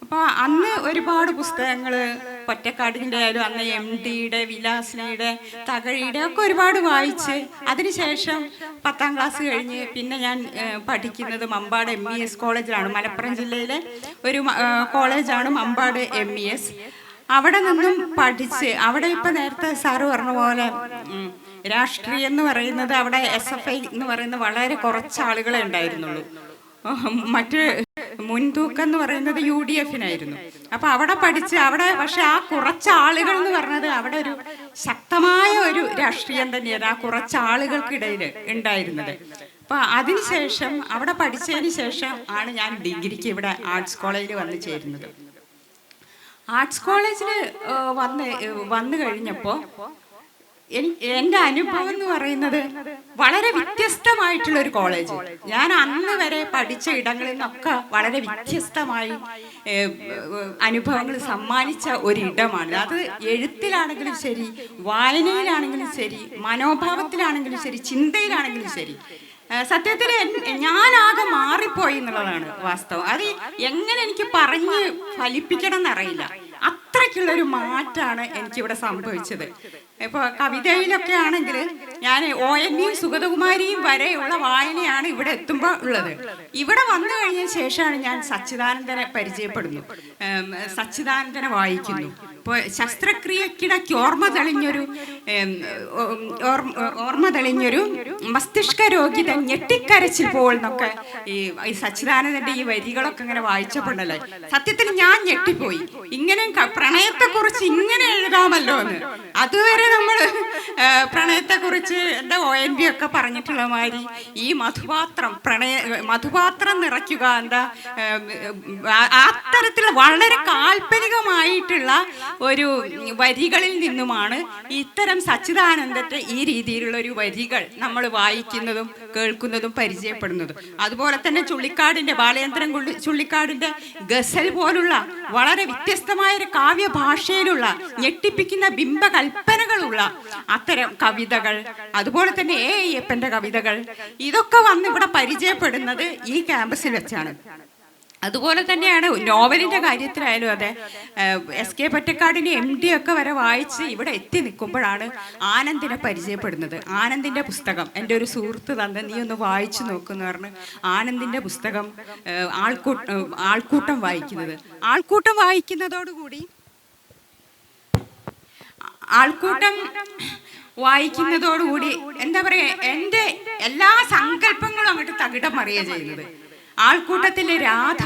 അപ്പോൾ അന്ന് ഒരുപാട് പുസ്തകങ്ങൾ പൊറ്റക്കാടിൻ്റെ ആയാലും അന്ന് MDയുടെ വിലാസിനിയുടെ തകഴിയുടെ ഒക്കെ ഒരുപാട് വായിച്ച് അതിനുശേഷം 10ാം ക്ലാസ് കഴിഞ്ഞ് പിന്നെ ഞാൻ പഠിക്കുന്നത് മമ്പാട് MES കോളേജിലാണ്. മലപ്പുറം ജില്ലയിലെ ഒരു കോളേജാണ് മമ്പാട് MES. അവിടെ നിന്നും പഠിച്ച് അവിടെ ഇപ്പം നേരത്തെ സാറ് പറഞ്ഞ പോലെ രാഷ്ട്രീയം എന്ന് പറയുന്നത് അവിടെ SFI എന്ന് പറയുന്ന വളരെ കുറച്ച് ആളുകളെ ഉണ്ടായിരുന്നുള്ളൂ. മറ്റ് മുൻതൂക്കം എന്ന് പറയുന്നത് UDFനായിരുന്നു. അപ്പൊ അവിടെ പഠിച്ച് അവിടെ പക്ഷെ ആ കുറച്ച് ആളുകൾ എന്ന് പറഞ്ഞത് അവിടെ ഒരു ശക്തമായ ഒരു രാഷ്ട്രീയം തന്നെയാണ് ആ കുറച്ച് ആളുകൾക്കിടയിൽ ഉണ്ടായിരുന്നത്. അപ്പൊ അതിനുശേഷം അവിടെ പഠിച്ചതിന് ശേഷം ആണ് ഞാൻ ഡിഗ്രിക്ക് ഇവിടെ ആർട്സ് കോളേജിൽ വന്ന് ചേരുന്നത്. ആർട്സ് കോളേജിൽ വന്നു കഴിഞ്ഞപ്പോൾ എൻ്റെ അനുഭവം എന്ന് പറയുന്നത് വളരെ വ്യത്യസ്തമായിട്ടുള്ള ഒരു കോളേജ്. ഞാൻ അന്ന് വരെ പഠിച്ച ഇടങ്ങളിൽ നിന്നൊക്കെ വളരെ വ്യത്യസ്തമായി അനുഭവങ്ങൾ സമ്മാനിച്ച ഒരിടമാണ്. അത് എഴുത്തിലാണെങ്കിലും ശരി, വായനയിലാണെങ്കിലും ശരി, മനോഭാവത്തിലാണെങ്കിലും ശരി, ചിന്തയിലാണെങ്കിലും ശരി. സത്യത്തിൽ ഞാനാകെ മാറിപ്പോയി എന്നുള്ളതാണ് വാസ്തവം. അത് എങ്ങനെ എനിക്ക് പറഞ്ഞ് ഫലിപ്പിക്കണം എന്നറിയില്ല. അത്രയ്ക്കുള്ളൊരു മാറ്റാണ് എനിക്കിവിടെ സംഭവിച്ചത്. ഇപ്പോൾ കവിതയിലൊക്കെ ആണെങ്കിൽ ഞാൻ ONVയും സുഗതകുമാരിയും വരെയുള്ള വായനയാണ് ഇവിടെ എത്തുമ്പോൾ ഉള്ളത്. ഇവിടെ വന്നു കഴിഞ്ഞ ശേഷമാണ് ഞാൻ സച്ചിദാനന്ദനെ പരിചയപ്പെടുന്നു, സച്ചിദാനന്ദനെ വായിക്കുന്നു. ഇപ്പോൾ ശസ്ത്രക്രിയക്കിടയ്ക്ക് ഓർമ്മ തെളിഞ്ഞൊരു മസ്തിഷ്ക രോഗി തൻ ഞെട്ടിക്കരച്ചിൽ പോലെന്നൊക്കെ ഈ സച്ചിദാനന്ദന്റെ ഈ വരികളൊക്കെ ഇങ്ങനെ വായിച്ചപ്പോഴല്ലേ സത്യത്തിൽ ഞാൻ ഞെട്ടിപ്പോയി. ഇങ്ങനെ പ്രണയത്തെക്കുറിച്ച് ഇങ്ങനെ എഴുതാമല്ലോ എന്ന്. അതുവരെ നമ്മൾ പ്രണയത്തെക്കുറിച്ച് എന്താ ONV ഒക്കെ പറഞ്ഞിട്ടുള്ള മാതിരി ഈ മധുപാത്രം നിറയ്ക്കുക എന്താ അത്തരത്തിലുള്ള വളരെ കാൽപ്പനികമായിട്ടുള്ള ഒരു വരികളിൽ നിന്നുമാണ് ഇത്തരം സച്ചിദാനന്ദന്റെ ഈ രീതിയിലുള്ള ഒരു വരികൾ നമ്മൾ വായിക്കുന്നതും കേൾക്കുന്നതും പരിചയപ്പെടുന്നതും. അതുപോലെ തന്നെ ബാലചന്ദ്രൻ ചുള്ളിക്കാടിന്റെ ഗസൽ പോലുള്ള വളരെ വ്യത്യസ്തമായ ഒരു കാവ്യഭാഷയിലുള്ള ഞെട്ടിപ്പിക്കുന്ന ബിംബകൽപ്പനകളുള്ള അത്തരം കവിതകൾ, അതുപോലെ തന്നെ അയ്യപ്പന്റെ കവിതകൾ, ഇതൊക്കെ വന്ന് ഇവിടെ പരിചയപ്പെടുന്നത് ഈ ക്യാമ്പസിൽ വെച്ചാണ്. അതുപോലെ തന്നെയാണ് നോവലിൻ്റെ കാര്യത്തിലായാലും അതെ. SK പൊറ്റക്കാടിൻ്റെ MD ഒക്കെ വരെ വായിച്ച് ഇവിടെ എത്തി നിൽക്കുമ്പോഴാണ് ആനന്ദിനെ പരിചയപ്പെടുന്നത്. ആനന്ദിൻ്റെ പുസ്തകം എൻ്റെ ഒരു സുഹൃത്ത് തന്നെ നീ ഒന്ന് വായിച്ചു നോക്കുമെന്ന് പറഞ്ഞ് ആനന്ദിൻ്റെ പുസ്തകം ആൾക്കൂട്ടം വായിക്കുന്നതോടുകൂടി എന്താ പറയുക, എൻ്റെ എല്ലാ സങ്കല്പങ്ങളും അങ്ങോട്ട് തകിടം മറിയുക ചെയ്യുന്നത്. ആൾക്കൂട്ടത്തിലെ രാധ,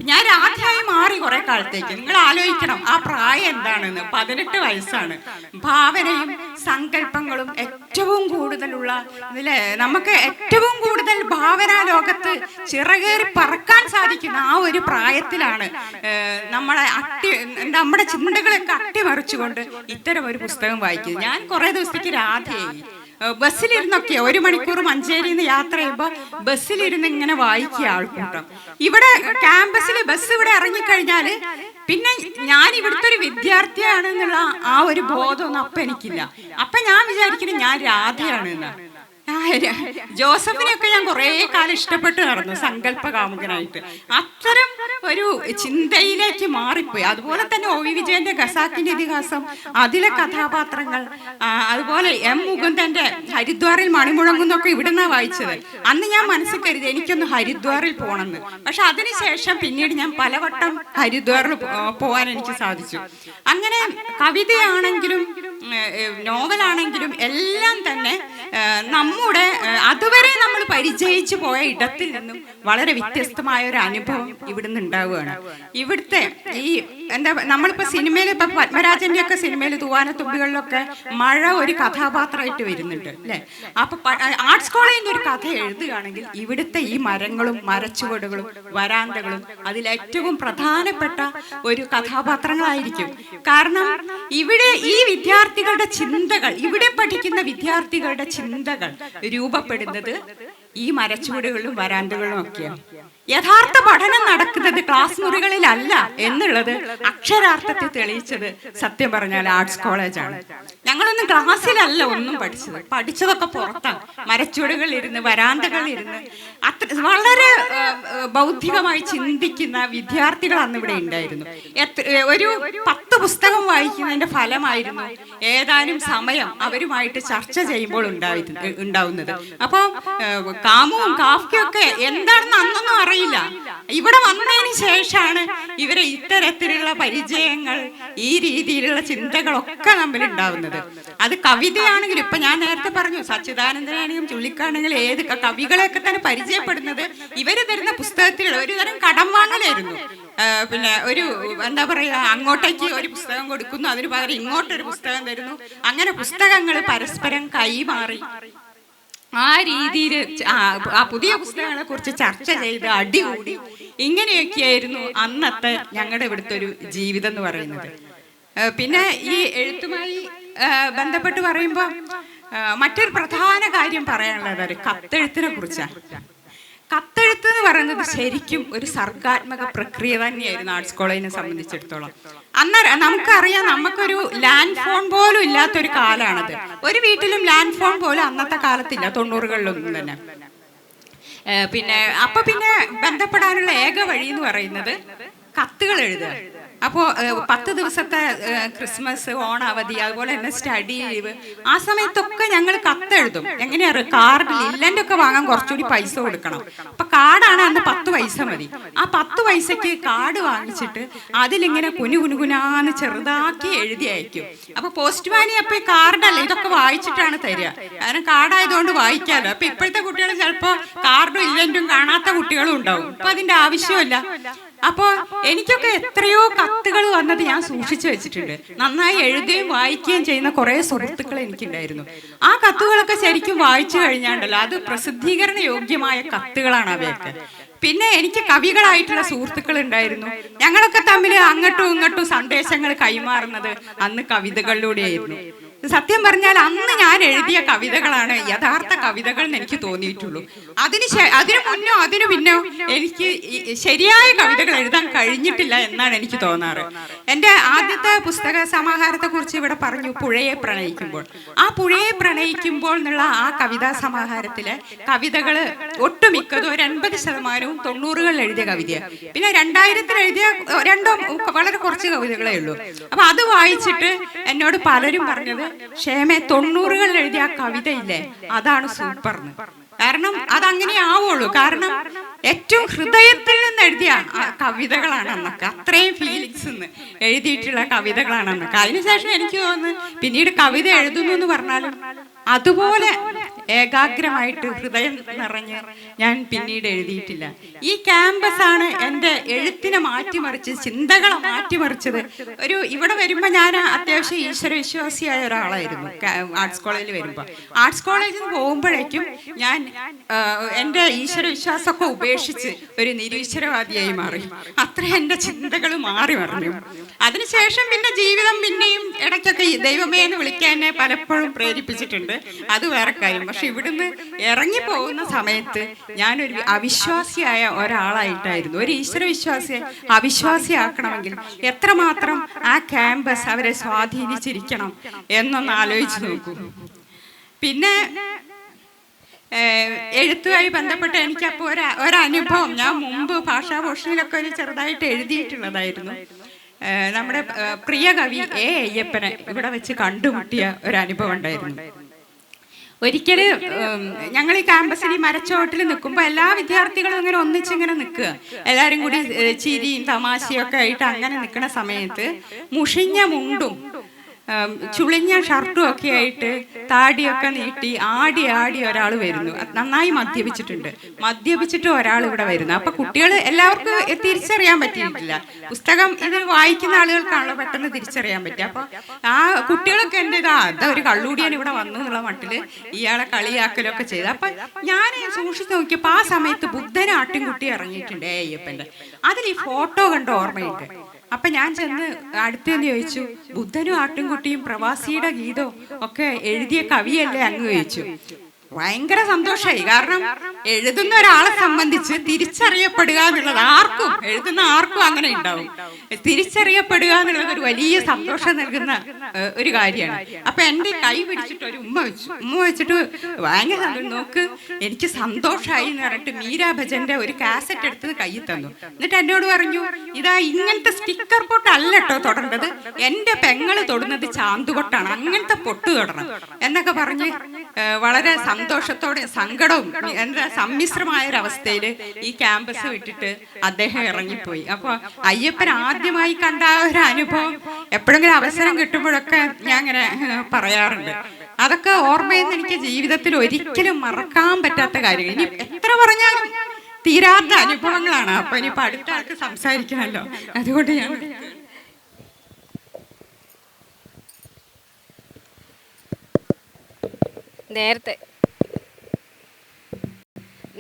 ഞാൻ രാധയായി മാറി കുറെ കാലത്തേക്ക്. നിങ്ങൾ ആലോചിക്കണം ആ പ്രായം എന്താണെന്ന്. 18 വയസ്സാണ്. ഭാവനയും സങ്കല്പങ്ങളും ഏറ്റവും കൂടുതലുള്ള നമുക്ക് ഏറ്റവും കൂടുതൽ ഭാവനാ ലോകത്ത് ചിറകേറി പറക്കാൻ സാധിക്കുന്ന ആ ഒരു പ്രായത്തിലാണ് നമ്മുടെ ചിന്തകളൊക്കെ അട്ടിമറിച്ചുകൊണ്ട് ഇത്തരം ഒരു പുസ്തകം വായിക്കുന്നത്. ഞാൻ കുറെ ദിവസത്തേക്ക് രാധയായി. ബസ്സിലിരുന്നൊക്കെ 1 മണിക്കൂർ മഞ്ചേരിയിൽ നിന്ന് യാത്ര ചെയ്യുമ്പോൾ ബസ്സിലിരുന്ന് ഇങ്ങനെ വായിക്കുക ആൾക്കൂട്ടം. ഇവിടെ ക്യാമ്പസിൽ ബസ് ഇവിടെ ഇറങ്ങിക്കഴിഞ്ഞാൽ പിന്നെ ഞാൻ ഇവിടുത്തെ ഒരു വിദ്യാർത്ഥിയാണെന്നുള്ള ആ ഒരു ബോധമൊന്നും അപ്പം എനിക്കില്ല. അപ്പം ഞാൻ വിചാരിക്കുന്നത് ഞാൻ രാധയാണ് എന്നാണ്. ജോസഫിനെയൊക്കെ ഞാൻ കുറേ കാലം ഇഷ്ടപ്പെട്ട് നടന്നു സങ്കല്പ കാമുകനായിട്ട്. അത്തരം ഒരു ചിന്തയിലേക്ക് മാറിപ്പോയി. അതുപോലെ തന്നെ OV വിജയന്റെ ഖസാക്കിന്റെ ഇതിഹാസം, അതിലെ കഥാപാത്രങ്ങൾ, അതുപോലെ M മുകുന്ദന്റെ ഹരിദ്വാറിൽ മണിമുഴങ്ങുന്നൊക്കെ ഇവിടുന്നാ വായിച്ചത്. അന്ന് ഞാൻ മനസ്സിൽ കരുതി എനിക്കൊന്ന് ഹരിദ്വാറിൽ പോകണമെന്ന്. പക്ഷെ അതിനുശേഷം പിന്നീട് ഞാൻ പലവട്ടം ഹരിദ്വാറിൽ പോകാൻ എനിക്ക് സാധിച്ചു. അങ്ങനെ കവിതയാണെങ്കിലും നോവലാണെങ്കിലും എല്ലാം തന്നെ നമ്മുടെ അതുവരെ നമ്മൾ പരിചയിച്ചു പോയ ഇടത്തിൽ നിന്നും വളരെ വ്യത്യസ്തമായ ഒരു അനുഭവം ഇവിടുന്ന് ഉണ്ടാവുകയാണ്. ഇവിടുത്തെ ഈ എന്താ നമ്മളിപ്പോൾ സിനിമയിൽ ഇപ്പം പത്മരാജന്റെ ഒക്കെ സിനിമയിൽ തൂവാനത്തുമ്പികളിലൊക്കെ മഴ ഒരു കഥാപാത്രമായിട്ട് വരുന്നുണ്ട് അല്ലേ. അപ്പൊ ആർട്സ് കോളേജിന്റെ ഒരു കഥ എഴുതുകയാണെങ്കിൽ ഇവിടുത്തെ ഈ മരങ്ങളും മരച്ചുവടുകളും വരാന്തകളും അതിലേറ്റവും പ്രധാനപ്പെട്ട ഒരു കഥാപാത്രങ്ങളായിരിക്കും. കാരണം ഇവിടെ ഈ വിദ്യാർത്ഥികളുടെ ചിന്തകൾ, ഇവിടെ പഠിക്കുന്ന വിദ്യാർത്ഥികളുടെ ചിന്തകൾ രൂപപ്പെടുന്നത് ഈ മരച്ചുവടുകളിലും വരാന്തകളിലും ഒക്കെയാണ്. യഥാർത്ഥ പഠനം നടക്കുന്നത് ക്ലാസ് മുറികളിലല്ല എന്നുള്ളത് അക്ഷരാർത്ഥത്തിൽ തെളിയിച്ചത് സത്യം പറഞ്ഞാൽ ആർട്സ് കോളേജാണ്. ഞങ്ങളൊന്നും ക്ലാസ്സിലല്ല ഒന്നും പഠിച്ചതൊക്കെ പുറത്താണ്. മരച്ചുവടുകളിലിരുന്ന്, വരാന്തകളിലിരുന്ന് വളരെ ബൗദ്ധികമായി ചിന്തിക്കുന്ന വിദ്യാർത്ഥികൾ അന്ന് ഇവിടെ ഉണ്ടായിരുന്നു. ഒരു 10 പുസ്തകം വായിക്കുന്നതിന്റെ ഫലമായിരുന്നു ഏതാനും സമയം അവരുമായിട്ട് ചർച്ച ചെയ്യുമ്പോൾ ഉണ്ടാവുന്നത്. അപ്പൊ കാമുവും കാഫ്കയൊക്കെ എന്താണെന്ന് അന്നൊന്നും അറിയില്ല. ഇവിടെ വന്നതിന് ശേഷമാണ് ഇവരെ ഇത്തരത്തിലുള്ള പരിചയങ്ങൾ, ഈ രീതിയിലുള്ള ചിന്തകളൊക്കെ തമ്മിൽ ഉണ്ടാവുന്നത്. അത് കവിതയാണെങ്കിലും, ഇപ്പൊ ഞാൻ നേരത്തെ പറഞ്ഞു, സച്ചിദാനന്ദനാണെങ്കിലും ചുള്ളിക്കാണെങ്കിലും ഏത് കവികളെയൊക്കെ തന്നെ പരിചയപ്പെടുന്നത് ഇവര് തരുന്ന പുസ്തകത്തിലുള്ള ഒരു തരം കടം വാങ്ങലായിരുന്നു. പിന്നെ ഒരു എന്താ പറയുക, അങ്ങോട്ടേക്ക് ഒരു പുസ്തകം കൊടുക്കുന്നു, അതിന് പകരം ഇങ്ങോട്ടൊരു പുസ്തകം തരുന്നു. അങ്ങനെ പുസ്തകങ്ങൾ പരസ്പരം കൈമാറി ആ രീതിയിൽ ആ പുതിയ പുസ്തകങ്ങളെ കുറിച്ച് ചർച്ച ചെയ്ത് അടികൂടി ഇങ്ങനെയൊക്കെയായിരുന്നു അന്നത്തെ ഞങ്ങളുടെ ഇവിടുത്തെ ഒരു ജീവിതം എന്ന് പറയുന്നത്. പിന്നെ ഈ എഴുത്തുമായി ബന്ധപ്പെട്ട് പറയുമ്പോൾ മറ്റൊരു പ്രധാന കാര്യം പറയാനുള്ളത് കത്തെഴുത്തിനെ കുറിച്ചാണ്. കത്തെഴുത്ത് എന്ന് പറയുന്നത് ശരിക്കും ഒരു സർഗാത്മക പ്രക്രിയ തന്നെയായിരുന്നു ആർട്സ് കോളേജിനെ സംബന്ധിച്ചിടത്തോളം. അന്നേരം നമുക്കറിയാം, നമുക്കൊരു ലാൻഡ് ഫോൺ പോലും ഇല്ലാത്തൊരു കാലമാണത്. ഒരു വീട്ടിലും ലാൻഡ് ഫോൺ പോലും അന്നത്തെ കാലത്തില്ല, 90കളിലൊന്നും തന്നെ. പിന്നെ ബന്ധപ്പെടാനുള്ള ഏക വഴി എന്ന് പറയുന്നത് കത്തുകൾ എഴുതുക. അപ്പോൾ 10 ദിവസത്തെ ക്രിസ്മസ്, ഓണാവധി, അതുപോലെ തന്നെ സ്റ്റഡി ലീവ്, ആ സമയത്തൊക്കെ ഞങ്ങൾ കത്തെഴുതും. എങ്ങനെയാണ്, കാർഡിൽ ഇല്ലൻ്റെ ഒക്കെ വാങ്ങാൻ കുറച്ചുകൂടി പൈസ കൊടുക്കണം. അപ്പൊ കാർഡാണ് അന്ന് 10 പൈസ മതി. ആ 10 പൈസക്ക് കാർഡ് വാങ്ങിച്ചിട്ട് അതിലിങ്ങനെ കുനുകുനാന്ന് ചെറുതാക്കി എഴുതി അയക്കും. അപ്പൊ പോസ്റ്റ്മാനി അപ്പൊ ഈ കാർഡല്ല, ഇതൊക്കെ വായിച്ചിട്ടാണ് തരിക. കാരണം കാർഡായതുകൊണ്ട് വായിക്കാമല്ലോ. അപ്പൊ ഇപ്പോഴത്തെ കുട്ടികൾ ചിലപ്പോൾ കാർഡും ഇല്ലൻറ്റും കാണാത്ത കുട്ടികളും ഉണ്ടാവും. അപ്പൊ അതിന്റെ ആവശ്യമില്ല. അപ്പോൾ എനിക്കൊക്കെ എത്രയോ കത്തുകൾ വന്നത് ഞാൻ സൂക്ഷിച്ചു വെച്ചിട്ടുണ്ട്. നന്നായി എഴുതുകയും വായിക്കുകയും ചെയ്യുന്ന കുറേ സുഹൃത്തുക്കൾ എനിക്കുണ്ടായിരുന്നു. ആ കത്തുകളൊക്കെ ശരിക്കും വായിച്ചു കഴിഞ്ഞാണ്ടല്ലോ, അത് പ്രസിദ്ധീകരണ യോഗ്യമായ കത്തുകളാണ് അവയൊക്കെ. പിന്നെ എനിക്ക് കവികളായിട്ടുള്ള സുഹൃത്തുക്കൾ ഉണ്ടായിരുന്നു. ഞങ്ങളൊക്കെ തമ്മിൽ അങ്ങോട്ടും ഇങ്ങോട്ടും സന്ദേശങ്ങൾ കൈമാറുന്നത് അന്ന് കവിതകളിലൂടെയായിരുന്നു. സത്യം പറഞ്ഞാൽ അന്ന് ഞാൻ എഴുതിയ കവിതകളാണ് യഥാർത്ഥ കവിതകൾ എന്ന് എനിക്ക് തോന്നിയിട്ടുള്ളൂ. അതിനു മുന്നോ അതിനു പിന്നോ എനിക്ക് ശരിയായ കവിതകൾ എഴുതാൻ കഴിഞ്ഞിട്ടില്ല എന്നാണ് എനിക്ക് തോന്നാറ്. എൻ്റെ ആദ്യത്തെ പുസ്തക സമാഹാരത്തെ കുറിച്ച് ഇവിടെ പറഞ്ഞു, പുഴയെ പ്രണയിക്കുമ്പോൾ. ആ പുഴയെ പ്രണയിക്കുമ്പോൾ എന്നുള്ള ആ കവിതാ സമാഹാരത്തിലെ കവിതകൾ ഒട്ടുമിക്കതും 80% 90കളിൽ എഴുതിയ കവിതയാണ്. പിന്നെ 2000 എഴുതിയ 2 വളരെ കുറച്ച് കവിതകളേ ഉള്ളൂ. അപ്പൊ അത് വായിച്ചിട്ട് എന്നോട് പലരും പറഞ്ഞത്, ക്ഷേമേ 90കളിൽ എഴുതിയ ആ കവിതയില്ലേ, അതാണ് സൂപ്പർന്ന്. കാരണം അതങ്ങനെ ആവുള്ളൂ. കാരണം ഏറ്റവും ഹൃദയത്തിൽ നിന്ന് എഴുതിയ കവിതകളാണ് അന്നൊക്കെ. അത്രയും ഫീലിങ്സ് എഴുതിയിട്ടുള്ള കവിതകളാണ് അന്നൊക്കെ. അതിനുശേഷം എനിക്ക് തോന്നുന്നു പിന്നീട് കവിത എഴുതുന്നു എന്ന് പറഞ്ഞാലും അതുപോലെ ഏകാഗ്രമായിട്ട് ഹൃദയം നിറഞ്ഞ് ഞാൻ പിന്നീട് എഴുതിയിട്ടില്ല. ഈ ക്യാമ്പസാണ് എൻ്റെ എഴുത്തിനെ മാറ്റിമറിച്ച്, ചിന്തകളെ മാറ്റിമറിച്ചത്. ഇവിടെ വരുമ്പോൾ ഞാൻ അത്യാവശ്യം ഈശ്വരവിശ്വാസിയായ ഒരാളായിരുന്നു. ആർട്സ് കോളേജിൽ വരുമ്പോൾ, ആർട്സ് കോളേജിൽ നിന്ന് പോകുമ്പോഴേക്കും ഞാൻ എൻ്റെ ഈശ്വരവിശ്വാസമൊക്കെ ഉപേക്ഷിച്ച് ഒരു നിരീശ്വരവാദിയായി മാറി. അത്ര എൻ്റെ ചിന്തകൾ മാറി മറിഞ്ഞു. അതിനുശേഷം പിന്നെ ജീവിതം പിന്നെയും ഇടയ്ക്കൊക്കെ ദൈവമേ എന്ന് വിളിക്കാൻ എന്നെ പലപ്പോഴും പ്രേരിപ്പിച്ചിട്ടുണ്ട്. അത് വേറെ കാര്യം. പക്ഷെ ഇവിടുന്ന് ഇറങ്ങി പോകുന്ന സമയത്ത് ഞാനൊരു അവിശ്വാസിയായ ഒരാളായിട്ടായിരുന്നു. ഒരു ഈശ്വരവിശ്വാസിയെ അവിശ്വാസിയാക്കണമെങ്കിൽ എത്രമാത്രം ആ ക്യാമ്പസ് അവരെ സ്വാധീനിച്ചിരിക്കണം എന്നൊന്ന് ആലോചിച്ച് നോക്കൂ. പിന്നെ എഴുത്തുമായി ബന്ധപ്പെട്ട് എനിക്കപ്പോൾ ഒരനുഭവം, ഞാൻ മുമ്പ് ഭാഷാഭൂഷണിയിലൊക്കെ ഒരു ചെറുതായിട്ട് എഴുതിയിട്ടുള്ളതായിരുന്നു. നമ്മുടെ പ്രിയ കവി എ അയ്യപ്പനെ ഇവിടെ വെച്ച് കണ്ടുമുട്ടിയ ഒരനുഭവം ഉണ്ടായിരുന്നു. ഒരിക്കല് ഞങ്ങൾ ഈ ക്യാമ്പസിൽ ഈ മരച്ചോട്ടിൽ നിൽക്കുമ്പോൾ എല്ലാ വിദ്യാർത്ഥികളും ഇങ്ങനെ ഒന്നിച്ചിങ്ങനെ നിൽക്കുക, എല്ലാവരും കൂടി ചിരിയും തമാശയും ഒക്കെ ആയിട്ട് അങ്ങനെ നിൽക്കുന്ന സമയത്ത് മുഷിഞ്ഞ മുണ്ടും ചുളിഞ്ഞ ഷർട്ടും ഒക്കെ ആയിട്ട് താടിയൊക്കെ നീട്ടി ആടി ഒരാൾ വരുന്നു. നന്നായി മദ്യപിച്ചിട്ട് ഒരാൾ ഇവിടെ വരുന്നു. അപ്പൊ കുട്ടികൾ എല്ലാവർക്കും തിരിച്ചറിയാൻ പറ്റിയിട്ടില്ല. പുസ്തകം ഇത് വായിക്കുന്ന ആളുകൾക്കാണല്ലോ പെട്ടെന്ന് തിരിച്ചറിയാൻ പറ്റുക. അപ്പൊ ആ കുട്ടികളൊക്കെ എൻ്റെ അതാ ഒരു കള്ളൂടിയാൻ ഇവിടെ വന്നു എന്നുള്ള മട്ടില് ഇയാളെ കളിയാക്കലൊക്കെ ചെയ്തു. അപ്പൊ ഞാൻ സൂക്ഷിച്ച് നോക്കിയപ്പോ ആ സമയത്ത് ബുദ്ധൻ ആട്ടിൻകുട്ടി ഇറങ്ങിയിട്ടുണ്ട് അയ്യപ്പന്റെ. അതിൽ ഈ ഫോട്ടോ കണ്ട ഓർമ്മയുണ്ട്. അപ്പൊ ഞാൻ ചെന്ന് അടുത്തെന്ന് ചോദിച്ചു, ബുദ്ധനും ആട്ടിൻകുട്ടിയും പ്രവാസിയുടെ ഗീതവും ഒക്കെ എഴുതിയ കവിയല്ലേ അങ്ങ് ചോദിച്ചു. ഭയങ്കര സന്തോഷമായി. കാരണം എഴുതുന്ന ഒരാളെ സംബന്ധിച്ച് തിരിച്ചറിയപ്പെടുക എന്നുള്ളത് എഴുതുന്ന ആർക്കും അങ്ങനെ ഉണ്ടാവും. തിരിച്ചറിയപ്പെടുക എന്നുള്ളത് ഒരു വലിയ സന്തോഷം നൽകുന്ന ഒരു കാര്യമാണ്. അപ്പൊ എൻ്റെ കൈ പിടിച്ചിട്ട് ഒരു ഉമ്മ വെച്ചിട്ട് ഭയങ്കര സന്തോഷം, നോക്ക് എനിക്ക് സന്തോഷമായി എന്ന് പറഞ്ഞിട്ട് മീരാ ഭജന്റെ ഒരു കാസറ്റ് എടുത്ത് കയ്യിൽ തന്നു. എന്നിട്ട് എന്നോട് പറഞ്ഞു, ഇതാ ഇങ്ങനത്തെ സ്റ്റിക്കർ പൊട്ട് അല്ല കേട്ടോ തൊടേണ്ടത്, എൻ്റെ പെങ്ങള് തൊടുന്നത് ചാന്തുപൊട്ടാണ്, അങ്ങനത്തെ പൊട്ട് തൊടണം എന്നൊക്കെ പറഞ്ഞ് വളരെ സന്തോഷത്തോടെ സങ്കടവും എന്താ സമ്മിശ്രമായ ഒരു അവസ്ഥയിൽ ഈ ക്യാമ്പസ് വിട്ടിട്ട് അദ്ദേഹം ഇറങ്ങിപ്പോയി. അപ്പോൾ അയ്യപ്പൻ ആദ്യമായി കണ്ട ഒരു അനുഭവം എപ്പോഴെങ്കിലും അവസരം കിട്ടുമ്പോഴൊക്കെ ഞാൻ അങ്ങനെ പറയാറുണ്ട്. അതൊക്കെ ഓർമ്മയെന്ന് എനിക്ക് ജീവിതത്തിൽ ഒരിക്കലും മറക്കാൻ പറ്റാത്ത കാര്യങ്ങൾ. ഇനി എത്ര പറഞ്ഞാലും തീരാത്ത അനുഭവങ്ങളാണ്. അപ്പൊ ഇനിയിപ്പോ അടുത്ത ആൾക്ക് സംസാരിക്കണമല്ലോ, അതുകൊണ്ട് ഞാൻ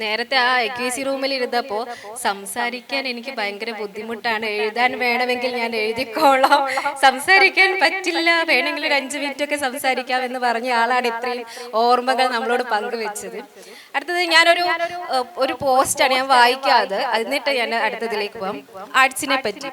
നേരത്തെ ആ AQC റൂമിൽ ഇരുന്നപ്പോൾ സംസാരിക്കാൻ എനിക്ക് ഭയങ്കര ബുദ്ധിമുട്ടാണ്. എഴുതാൻ വേണമെങ്കിൽ ഞാൻ എഴുതിക്കോളാം, സംസാരിക്കാൻ പറ്റില്ല, വേണമെങ്കിൽ ഒരു 5 മിനിറ്റ് ഒക്കെ സംസാരിക്കാം എന്ന് പറഞ്ഞ ആളാണ് ഇത്രയും ഓർമ്മകൾ നമ്മളോട് പങ്കുവെച്ചത്. അടുത്തത് ഒരു പോസ്റ്റാണ് ഞാൻ വായിക്കാതെ, എന്നിട്ട് ഞാൻ അടുത്തതിലേക്ക് പോകാം. ആർട്സിനെ പറ്റി.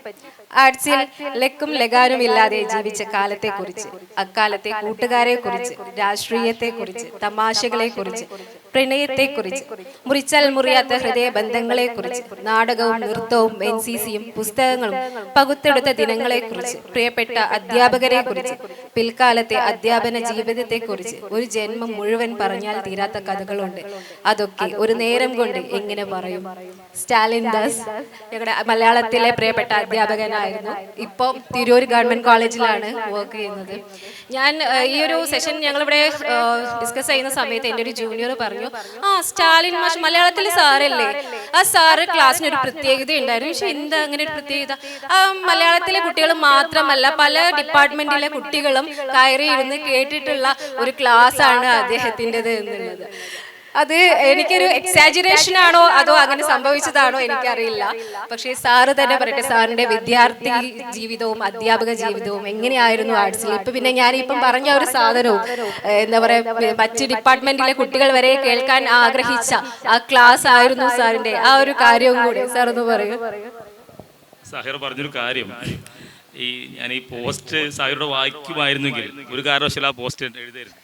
ആർട്സിൽ ലക്കും ലഗാനും ഇല്ലാതെ ജീവിച്ച കാലത്തെക്കുറിച്ച്, അക്കാലത്തെ കൂട്ടുകാരെ കുറിച്ച്, രാഷ്ട്രീയത്തെ കുറിച്ച്, തമാശകളെ കുറിച്ച്, പ്രണയത്തെക്കുറിച്ച്, മുറിച്ചാൽ മുറിയാത്ത ഹൃദയബന്ധങ്ങളെ കുറിച്ച്, നാടകവും നൃത്തവും NCCയും പുസ്തകങ്ങളും പകുത്തെടുത്ത ദിനങ്ങളെക്കുറിച്ച്, പ്രിയപ്പെട്ട അധ്യാപകരെ കുറിച്ച്, പിൽക്കാലത്തെ അധ്യാപന ജീവിതത്തെക്കുറിച്ച് ഒരു ജന്മം മുഴുവൻ പറഞ്ഞാൽ തീരാത്ത കഥകളുണ്ട്. അതൊക്കെ ഒരു നേരം കൊണ്ട് എങ്ങനെ പറയും? സ്റ്റാലിൻ ദാസ് ഞങ്ങളുടെ മലയാളത്തിലെ പ്രിയപ്പെട്ട അധ്യാപകനായിരുന്നു. ഇപ്പം തിരൂർ ഗവൺമെന്റ് കോളേജിലാണ് വർക്ക് ചെയ്യുന്നത്. ഞാൻ ഈ ഒരു സെഷൻ ഞങ്ങളിവിടെ ഡിസ്കസ് ചെയ്യുന്ന സമയത്ത് എൻ്റെ ഒരു ജൂനിയർ പറഞ്ഞു, സ്റ്റാലിൻ മാഷ് മലയാളത്തിലെ സാറല്ലേ, ആ സാറ് ക്ലാസ്സിന് ഒരു പ്രത്യേകത ഉണ്ടായിരുന്നു. പക്ഷെ എന്താ അങ്ങനെ ഒരു പ്രത്യേകത? മലയാളത്തിലെ കുട്ടികൾ മാത്രമല്ല, പല ഡിപ്പാർട്ട്മെന്റിലെ കുട്ടികളും കയറി ഇരുന്ന് കേട്ടിട്ടുള്ള ഒരു ക്ലാസ് ആണ് അദ്ദേഹത്തിൻ്റെത് എന്നുള്ളത്. അത് എനിക്കൊരു എക്സാജറേഷൻ ആണോ അതോ അങ്ങനെ സംഭവിച്ചതാണോ എനിക്കറിയില്ല. പക്ഷേ സാറ് തന്നെ പറയട്ടെ, സാറിന്റെ വിദ്യാർത്ഥി ജീവിതവും അധ്യാപക ജീവിതവും എങ്ങനെയായിരുന്നു ആർട്സിൽ. ഇപ്പൊ പിന്നെ ഞാനിപ്പം പറഞ്ഞ ഒരു സാധനവും എന്താ പറയാ, മറ്റ് ഡിപ്പാർട്ട്മെന്റിലെ കുട്ടികൾ വരെ കേൾക്കാൻ ആഗ്രഹിച്ച ആ ക്ലാസ് ആയിരുന്നു സാറിന്റെ. ആ ഒരു കാര്യവും കൂടി സാർ ഒന്ന് പറയൂ. സാഹിർ പറഞ്ഞൊരു കാര്യം, ഞാൻ ഈ പോസ്റ്റ് സാഹിറുടെ വായിക്കുമായിരുന്നെങ്കിൽ ഒരു കാരണവശാലും ആ പോസ്റ്റ് എഴുതരുത്.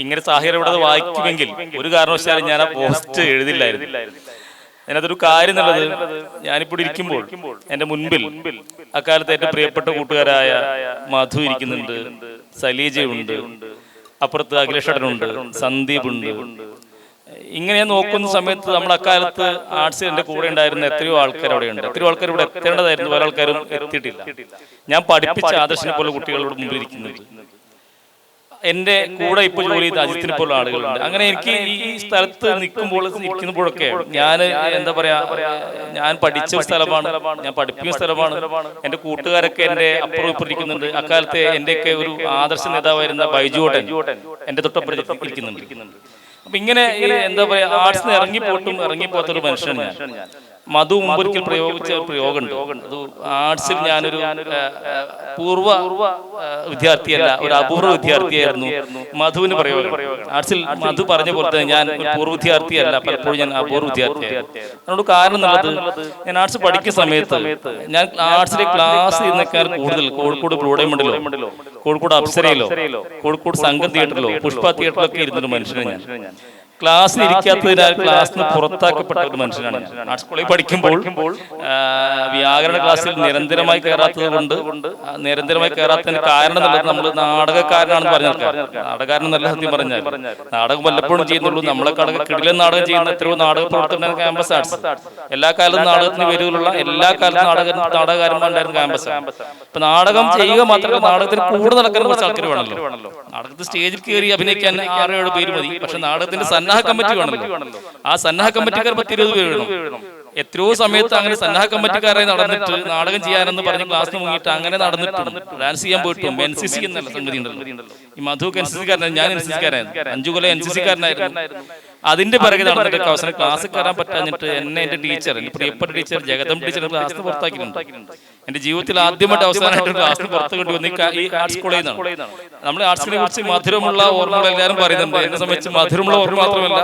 ഇങ്ങനെ സാഹിർ ഇവിടെ വായിക്കുമെങ്കിൽ ഒരു കാരണവശാലും ഞാൻ ആ പോസ്റ്റ് എഴുതില്ലായിരുന്നു. അതിനകത്തൊരു കാര്യം എന്നുള്ളത്, ഞാനിപ്പോൾ ഇരിക്കുമ്പോൾ എൻ്റെ മുൻപിൽ അക്കാലത്ത് ഏറ്റവും പ്രിയപ്പെട്ട കൂട്ടുകാരായ മധു ഇരിക്കുന്നുണ്ട്, സലീജയുണ്ട്, അപ്പുറത്ത് അഖിലേഷേട്ടനുണ്ട്, സന്ദീപ് ഉണ്ട്. ഇങ്ങനെ നോക്കുന്ന സമയത്ത് നമ്മൾ അക്കാലത്ത് ആർട്സിൽ എൻ്റെ കൂടെ ഉണ്ടായിരുന്ന എത്രയോ ആൾക്കാർ അവിടെ ഉണ്ട്. എത്രയോ ആൾക്കാർ ഇവിടെ എത്തേണ്ടതായിരുന്നു, പല ആൾക്കാരും എത്തിയിട്ടില്ല. ഞാൻ പഠിപ്പിച്ച ആദർശിനെ പോലെ കുട്ടികളുടെ മുമ്പിൽ ഇരിക്കുന്നുണ്ട്. എൻ്റെ കൂടെ ഇപ്പോൾ ജോലി ചെയ്ത അജിത്തിനെ പോലുള്ള ആളുകളുണ്ട്. അങ്ങനെ എനിക്ക് ഈ സ്ഥലത്ത് ഇരിക്കുമ്പോഴൊക്കെ ഞാൻ എന്താ പറയാ, ഞാൻ പഠിച്ച സ്ഥലമാണ്, ഞാൻ പഠിപ്പിക്കുന്ന സ്ഥലമാണ്. എൻ്റെ കൂട്ടുകാരൊക്കെ എൻ്റെ അപ്പുറം ഇപ്പുറം ഇരിക്കുന്നുണ്ട്. അക്കാലത്തെ എൻ്റെയൊക്കെ ഒരു ആദർശ നേതാവായിരുന്ന ബൈജുവേട്ടൻ എൻ്റെ തൊട്ടപ്പുറത്ത് ഇരിക്കുന്നുണ്ട്. അപ്പൊ ഇങ്ങനെ എന്താ പറയാ, ആർട്സിന് ഇറങ്ങിപ്പോത്തൊരു മനുഷ്യനാണ് ഞാൻ. മധു മുമ്പൊരിക്കൽ പ്രയോഗിച്ച ഒരു പ്രയോഗമുണ്ട്. അത് ആർട്സിൽ ഞാനൊരു പൂർവ്വ വിദ്യാർത്ഥിയല്ല, ഒരു അപൂർവ വിദ്യാർത്ഥിയായിരുന്നു. മധുവിന് പ്രയോഗം ആർട്സിൽ മധു പറഞ്ഞ പോലെ തന്നെ ഞാൻ ഒരു പൂർവ്വ വിദ്യാർത്ഥിയല്ല, പലപ്പോഴും ഞാൻ അപൂർവ വിദ്യാർത്ഥിയായിരുന്നു. അതിനോട് കാരണം എന്നുള്ളത്, ഞാൻ ആർട്സ് പഠിക്കുന്ന സമയത്ത് ഞാൻ ആർട്സിലെ ക്ലാസ് ഇരുന്നേക്കാൾ കൂടുതൽ കോഴിക്കോട് ബ്രോഡേമണ്ടിലോ, കോഴിക്കോട് അപ്സരയിലോ, കോഴിക്കോട് സംഘം തിയേറ്ററിലോ, പുഷ്പ തിയേറ്ററിലൊക്കെ ഇരുന്നൊരു മനുഷ്യനാണ് ഞാൻ. ക്ലാസ്സിൽ ഇരിക്കാത്തതിനാൽ ക്ലാസ്സിന് പുറത്താക്കപ്പെട്ട ഒരു മനുഷ്യനാണ് ഞാൻ. ആർട്സ് കോളേജിൽ പഠിക്കുമ്പോൾ വ്യാകരണ ക്ലാസ്സിൽ നിരന്തരമായി കയറാത്തതിന് കാരണം എന്നുള്ളത് നമ്മൾ നാടകക്കാരനാണെന്ന് പറഞ്ഞാൽ, നാടകക്കാരൻ നല്ല സത്യം പറഞ്ഞാൽ നാടകം വല്ലപ്പോഴും ചെയ്യുന്നുള്ളൂ. നമ്മളെക്കാളൊക്കെ കിടിലൻ നാടകം ചെയ്യുന്ന എത്രയോ നാടക പ്രവർത്തന ക്യാമ്പസ് ആർട്സ്. എല്ലാ കാലത്തും നാടകത്തിന് പേരുകളുള്ള എല്ലാ കാലത്തും നാടകകാരന്മാരുണ്ടായിരുന്ന ക്യാമ്പസ്. ഇപ്പൊ നാടകം ചെയ്യുക മാത്രമല്ല, നാടകത്തിന് കൂടെ നടക്കാൻ കുറച്ച് ആൾക്കാർ വേണമല്ലോ. നാടകത്തിൽ സ്റ്റേജിൽ കയറി അഭിനയിക്കാൻ 6-7 പേര് മതി. പക്ഷെ നാടകത്തിന്റെ സന്നാഹ കമ്മിറ്റി വേണമല്ലോ. ആ സന്നാഹ കമ്മിറ്റിക്കാർ 10-20 പേര് വേണം. എത്രയോ സമയത്ത് അങ്ങനെ സന്നാഹ കമ്മിറ്റിക്കാരായി നടന്നിട്ട് നാടകം ചെയ്യാനെന്ന് പറഞ്ഞ് ക്ലാസ്സിന് മുങ്ങിയിട്ട് അങ്ങനെ നടന്നിട്ടും ഡാൻസ് ചെയ്യാൻ പോയിട്ടും NCC എന്നല്ല സംഗതി ഉണ്ടല്ലോ. ഈ മധുക്ക് NCC കാരനായിരുന്നു, ഞാൻ NCC കാരനായിരുന്നു, 5 കൊല്ലം NCC കാരനായിരുന്നു. അതിന്റെ പിറകെ നടന്നിട്ട് അവസാനം ക്ലാസ്സിൽ കയറാൻ പറ്റാഞ്ഞിട്ട് എന്നെ എന്റെ ടീച്ചർ, എന്റെ പ്രിയപ്പെട്ട ടീച്ചർ ജഗദം ടീച്ചർ ക്ലാസ്സിന് പുറത്താക്കിയിട്ടുണ്ട്. എന്റെ ജീവിതത്തിൽ ആദ്യമായിട്ട് അവസാനമായിട്ട് ക്ലാസ്സിന് പുറത്ത് കൊണ്ടുവന്ന് ഈ ആർട്സ് കോളേജിൽ നിന്നാണ്. നമ്മൾ ആർട്സിനെ കുറിച്ച് മധുരമുള്ള ഓർമ്മകൾ എല്ലാവരും പറയുന്നുണ്ട്. എന്നെ സംബന്ധിച്ച് മധുരമുള്ള ഓർമ്മ മാത്രമല്ല,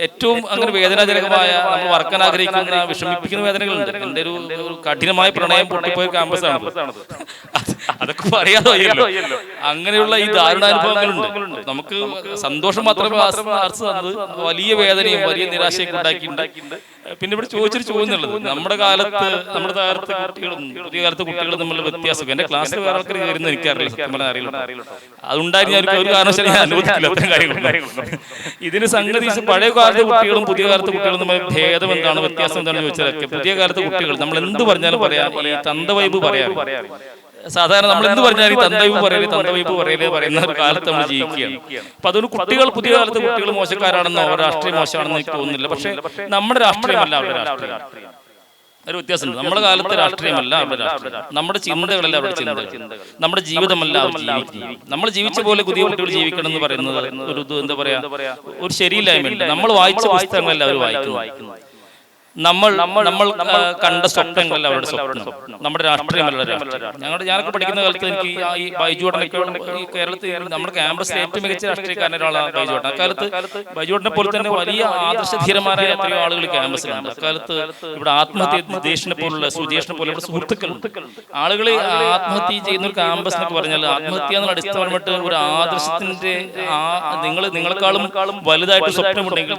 ഏറ്റവും അങ്ങനെ വേദനാജനകമായ, നമ്മൾ വറക്കാൻ ആഗ്രഹിക്കുന്ന, വിഷമിപ്പിക്കുന്ന വേദനകളുണ്ട്. എന്റെ ഒരു കഠിനമായ പ്രണയം പൊട്ടിപ്പോയ ക്യാമ്പസാണ്. അതൊക്കെ പറയാതെ വയ്യല്ലോ. അങ്ങനെയുള്ള ഈ ദാരുണാനുഭവങ്ങളുണ്ട്. നമുക്ക് സന്തോഷം മാത്രമേ ആർട്സ് തന്നത്, വലിയ വേദനയും വലിയ നിരാശയൊക്കെ ഉണ്ടാക്കിയിട്ടുണ്ട്. പിന്നെ ഇവിടെ ചോദിച്ചൊരു ചോദ്യം ഉള്ളത്, നമ്മുടെ കാലത്ത് കുട്ടികളും പുതിയ കാലത്ത് കുട്ടികളും തമ്മിലുള്ള വ്യത്യാസം. എന്റെ ക്ലാസ്സിൽ വേറെ ആൾക്കാർ കയറുന്ന എനിക്കറിയില്ല, സത്യം പറഞ്ഞാൽ അറിയില്ല. അതുണ്ടായിരുന്നു ഞാൻ ഒരു കാരണവശാലും ഞാൻ അനുവദിക്കില്ല അത്തരം കാര്യങ്ങൾ. ഇതിന് സംഗതി പഴയ കാലത്തെ കുട്ടികളും പുതിയ കാലത്തെ കുട്ടികളും തമ്മിൽ ഭേദം എന്താണ്, വ്യത്യാസം എന്താണെന്ന് ചോദിച്ചാലൊക്കെ, പുതിയ കാലത്തെ കുട്ടികൾ നമ്മൾ എന്ത് പറഞ്ഞാലും പറയാം, ഈ തന്തവൈബ് പറയാം. സാധാരണ നമ്മൾ എന്ത് പറഞ്ഞാലും തന്തവൈബ് പറയലേ പറയുന്ന ഒരു കാലത്ത് നമ്മൾ ജീവിക്കുകയാണ്. അപ്പൊ അതൊരു കുട്ടികൾ, പുതിയ കാലത്തെ കുട്ടികൾ മോശക്കാരാണെന്നോ രാഷ്ട്രീയം മോശമാണെന്നോ എനിക്ക് തോന്നുന്നില്ല. പക്ഷെ നമ്മുടെ രാഷ്ട്രീയമല്ല അവരുടെ രാഷ്ട്രീയം. ഒരു വ്യത്യാസമുണ്ട്. നമ്മുടെ കാലത്തെ രാഷ്ട്രീയമല്ല അവരുടെ രാഷ്ട്രീയം, നമ്മുടെ ചിന്തകളല്ല അവരുടെ ചിന്തകൾ, നമ്മുടെ ജീവിതമല്ല അവർ ജീവിക്കുന്നത്. നമ്മൾ ജീവിച്ച പോലെ പുതിയ കുട്ടികൾ ജീവിക്കണം എന്ന് പറയുന്നത് ഒരു എന്താ പറയാ, ഒരു ശരിയില്ലായ്മയുണ്ട്. നമ്മൾ വായിച്ച പുസ്തകങ്ങളല്ല അവർ വായിക്കുന്നു. നമ്മൾ കണ്ട സ്വപ്നങ്ങളല്ല അവരുടെ സ്വപ്നം, നമ്മുടെ രാഷ്ട്രീയമല്ല രാഷ്ട്രീയം. ഞാനൊക്കെ പഠിക്കുന്ന കാലത്ത് എനിക്ക് ഈ ബൈജുവേട്ടനൊക്കെ ഈ കേരളത്തിൽ നമ്മുടെ ക്യാമ്പസിലെ ഏറ്റവും മികച്ച രാഷ്ട്രീയക്കാരനാണ് ബൈജുവേട്ടൻ. അക്കാലത്ത് ബൈജുവേട്ടനെ പോലെ തന്നെ വലിയ ആദർശധീരന്മാരായ എത്രയോ ആളുകൾ ക്യാമ്പസിലുണ്ട്. അക്കാലത്ത് ഇവിടെ ആത്മഹത്യ, സുജേഷിനെ പോലുള്ള സുഹൃത്തുക്കളുണ്ട്. ആളുകളെ ആത്മഹത്യ ചെയ്യുന്ന ഒരു ക്യാമ്പസ് എന്നൊക്കെ പറഞ്ഞാൽ, ആത്മഹത്യ എന്നുള്ള അടിസ്ഥാനമായിട്ട് ഒരു ആദർശത്തിന്റെ നിങ്ങളെക്കാളും വലുതായിട്ട് സ്വപ്നമുണ്ടെങ്കിൽ,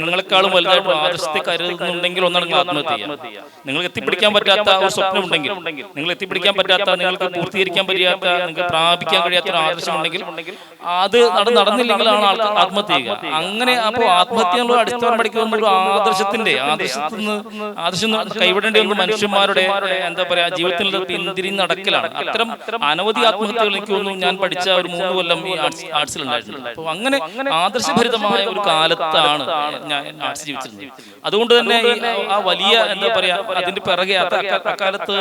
നിങ്ങളെക്കാളും വലുതായിട്ട് ആദർശത്തെ കരുതുന്നുണ്ടെങ്കിൽ ഒന്നാണ് ആത്മഹത്യ. നിങ്ങൾക്ക് എത്തിപ്പിടിക്കാൻ പറ്റാത്ത ഒരു സ്വപ്നം ഉണ്ടെങ്കിൽ, നിങ്ങൾ എത്തിപ്പിടിക്കാൻ പറ്റാത്ത, നിങ്ങൾക്ക് പൂർത്തീകരിക്കാൻ പറ്റാത്ത, നിങ്ങൾക്ക് പ്രാപിക്കാൻ കഴിയാത്ത ഒരു ആദർശം ഉണ്ടെങ്കിൽ, അത് നടന്നില്ലെങ്കിലാണ് ആത്മഹത്യ ചെയ്യുക. അങ്ങനെ അപ്പോൾ ആത്മഹത്യ എന്നുള്ള അടിസ്ഥാനം പഠിക്കുന്ന ഒരു ആദർശം കൈവിടേണ്ടി വന്ന മനുഷ്യന്മാരുടെ എന്താ പറയാ ജീവിതത്തിൽ പിന്തിരിഞ്ഞ് നടക്കലാണ്. അത്തരം അനവധി ആത്മഹത്യകൾ എനിക്ക് തോന്നുന്നു ഞാൻ പഠിച്ച ഒരു 3 കൊല്ലം ഈ ആർട്സിലുണ്ടായിരുന്നു. അപ്പൊ അങ്ങനെ ആദർശഭരിതമായ ഒരു കാലത്താണ് ഞാൻ ആർട്സ് ജീവിച്ചിരുന്നത്. അതുകൊണ്ട് തന്നെ ആ വലിയ എന്താ പറയാ അതിന്റെ പിറകെ അക്കാലത്ത്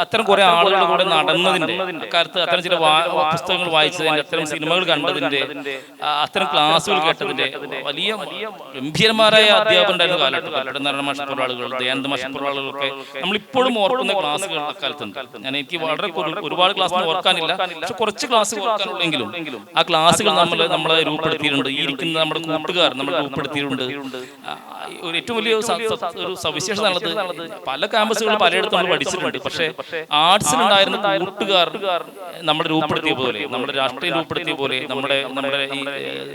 അത്തരം കുറെ ആളുകളുടെ കൂടെ നടന്നതിന്റെ, അക്കാലത്ത് അത്തരം ചില പുസ്തകങ്ങൾ വായിച്ചതിന്റെ, അത്തരം സിനിമകൾ കണ്ടതിന്റെ, അത്തരം ക്ലാസ്സുകൾ കേട്ടതിന്റെ വലിയ ഗംഭീരന്മാരായ അധ്യാപകരുണ്ടായിരുന്ന കാലഘട്ടം. നാരായണ മാഷ് പോലുള്ള ആളുകൾ, ദയാനന്ദ മാഷ് പോലുള്ള ആളുകളൊക്കെ നമ്മളിപ്പോഴും ഓർക്കുന്ന ക്ലാസ്സുകൾ അക്കാലത്തുണ്ട്. എനിക്ക് വളരെ ഒരുപാട് ക്ലാസ് ഓർക്കാനില്ല, പക്ഷെ കുറച്ച് ക്ലാസ് ഓർക്കാനുള്ളെങ്കിലും ആ ക്ലാസ്സുകൾ നമ്മളെ രൂപപ്പെടുത്തിയിട്ടുണ്ട്. ഈ ഇരിക്കുന്ന നമ്മുടെ കൂട്ടുകാർ നമ്മളെ രൂപപ്പെടുത്തിയിട്ടുണ്ട്. ഏറ്റവും വലിയ ഒരു സവിശേഷത ഉള്ളത്, പല ക്യാമ്പസുകളും പലയിടത്തും നമ്മൾ പഠിച്ചിട്ടുണ്ട്. പക്ഷെ ആർട്സിലുണ്ടായിരുന്ന കൂട്ടുകാർ നമ്മളെ രൂപപ്പെടുത്തിയ പോലെ, നമ്മുടെ രാഷ്ട്രീയം രൂപപ്പെടുത്തിയ പോലെ, നമ്മുടെ ഈ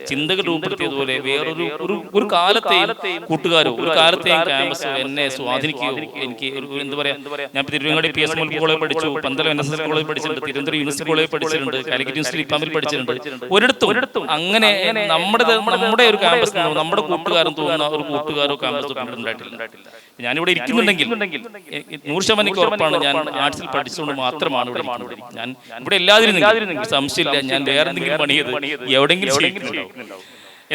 ചിന്തകൾ രൂപപ്പെടുത്തിയതുപോലെ വേറൊരു കാലത്തെയും കൂട്ടുകാരോ ഒരു കാലത്തെയും ക്യാമ്പസോ എന്നെ സ്വാധീനിക്കുകയോ, എനിക്ക് എന്താ പറയാ, ഞാൻ തിരുവങ്ങാടി PS കോളേജ് പഠിച്ചു, പന്തളം NSS കോളേജ് പഠിച്ചിട്ടുണ്ട്, തിരുവനന്തപുരം യൂണിവേഴ്സിറ്റി കോളേജ് പഠിച്ചിട്ടുണ്ട്, കാലിക്കറ്റ് യൂണിവേഴ്സിറ്റി ഇപ്പാമിൽ പഠിച്ചിട്ടുണ്ട്. ഒരിടത്തും അങ്ങനെ നമ്മുടെ ഒരു ക്യാമ്പസ്, നമ്മുടെ കൂട്ടുകാരും തോന്നുന്ന ഒരു കൂട്ടുകാരോ ക്യാമ്പസോ ഉണ്ടായിട്ടില്ല. ഞാനിവിടെ ഇരിക്കുന്നുണ്ടെങ്കിൽ 100% എനിക്ക് ഉറപ്പാണ്, ഞാൻ ആർട്സിൽ പഠിച്ചുകൊണ്ട് മാത്രമാണ് ഇവിടെ ഇരിക്കുന്നത്. ഞാൻ ഇവിടെ എല്ലാവരും സംശയമില്ല, ഞാൻ വേറെ എന്തെങ്കിലും പണിയത് എവിടെയെങ്കിലും ചെയ്യുന്നുണ്ടാവും.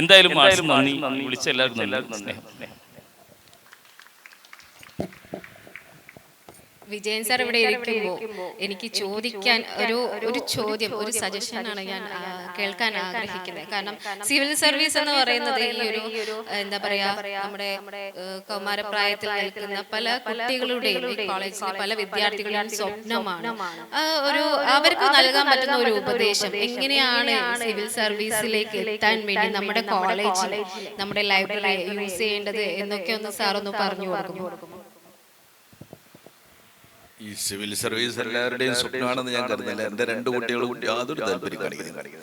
എന്തായാലും ആർട്സ് നന്ദി, വിളിച്ച എല്ലാവർക്കും നന്ദി, സ്നേഹം. വിജയൻ സാർ ഇവിടെ ഇരിക്കുമ്പോൾ എനിക്ക് ചോദിക്കാൻ ഒരു ചോദ്യം, ഒരു സജഷനാണ് ഞാൻ കേൾക്കാൻ ആഗ്രഹിക്കുന്നത്. കാരണം സിവിൽ സർവീസ് എന്ന് പറയുന്നത് ഈ ഒരു എന്താ പറയാ, നമ്മുടെ കൗമാരപ്രായത്തിൽ നിൽക്കുന്ന പല കുട്ടികളുടെയും ഈ കോളേജിലെ പല വിദ്യാർത്ഥികളുടെയും സ്വപ്നമാണ്. അവർക്ക് നൽകാൻ പറ്റുന്ന ഒരു ഉപദേശം, എങ്ങനെയാണ് സിവിൽ സർവീസിലേക്ക് എത്താൻ വേണ്ടി നമ്മുടെ കോളേജിൽ നമ്മുടെ ലൈബ്രറി യൂസ് ചെയ്യേണ്ടത് എന്നൊക്കെ ഒന്ന് സാർ ഒന്ന് പറഞ്ഞു കൊടുക്കും. ഈ സിവിൽ സർവീസ് എല്ലാവരുടെയും സ്വപ്നമാണെന്ന് ഞാൻ കരുതുന്നില്ല. എൻ്റെ 2 കുട്ടികളും യാതൊരു താല്പര്യം കാണിക്കുന്നില്ല.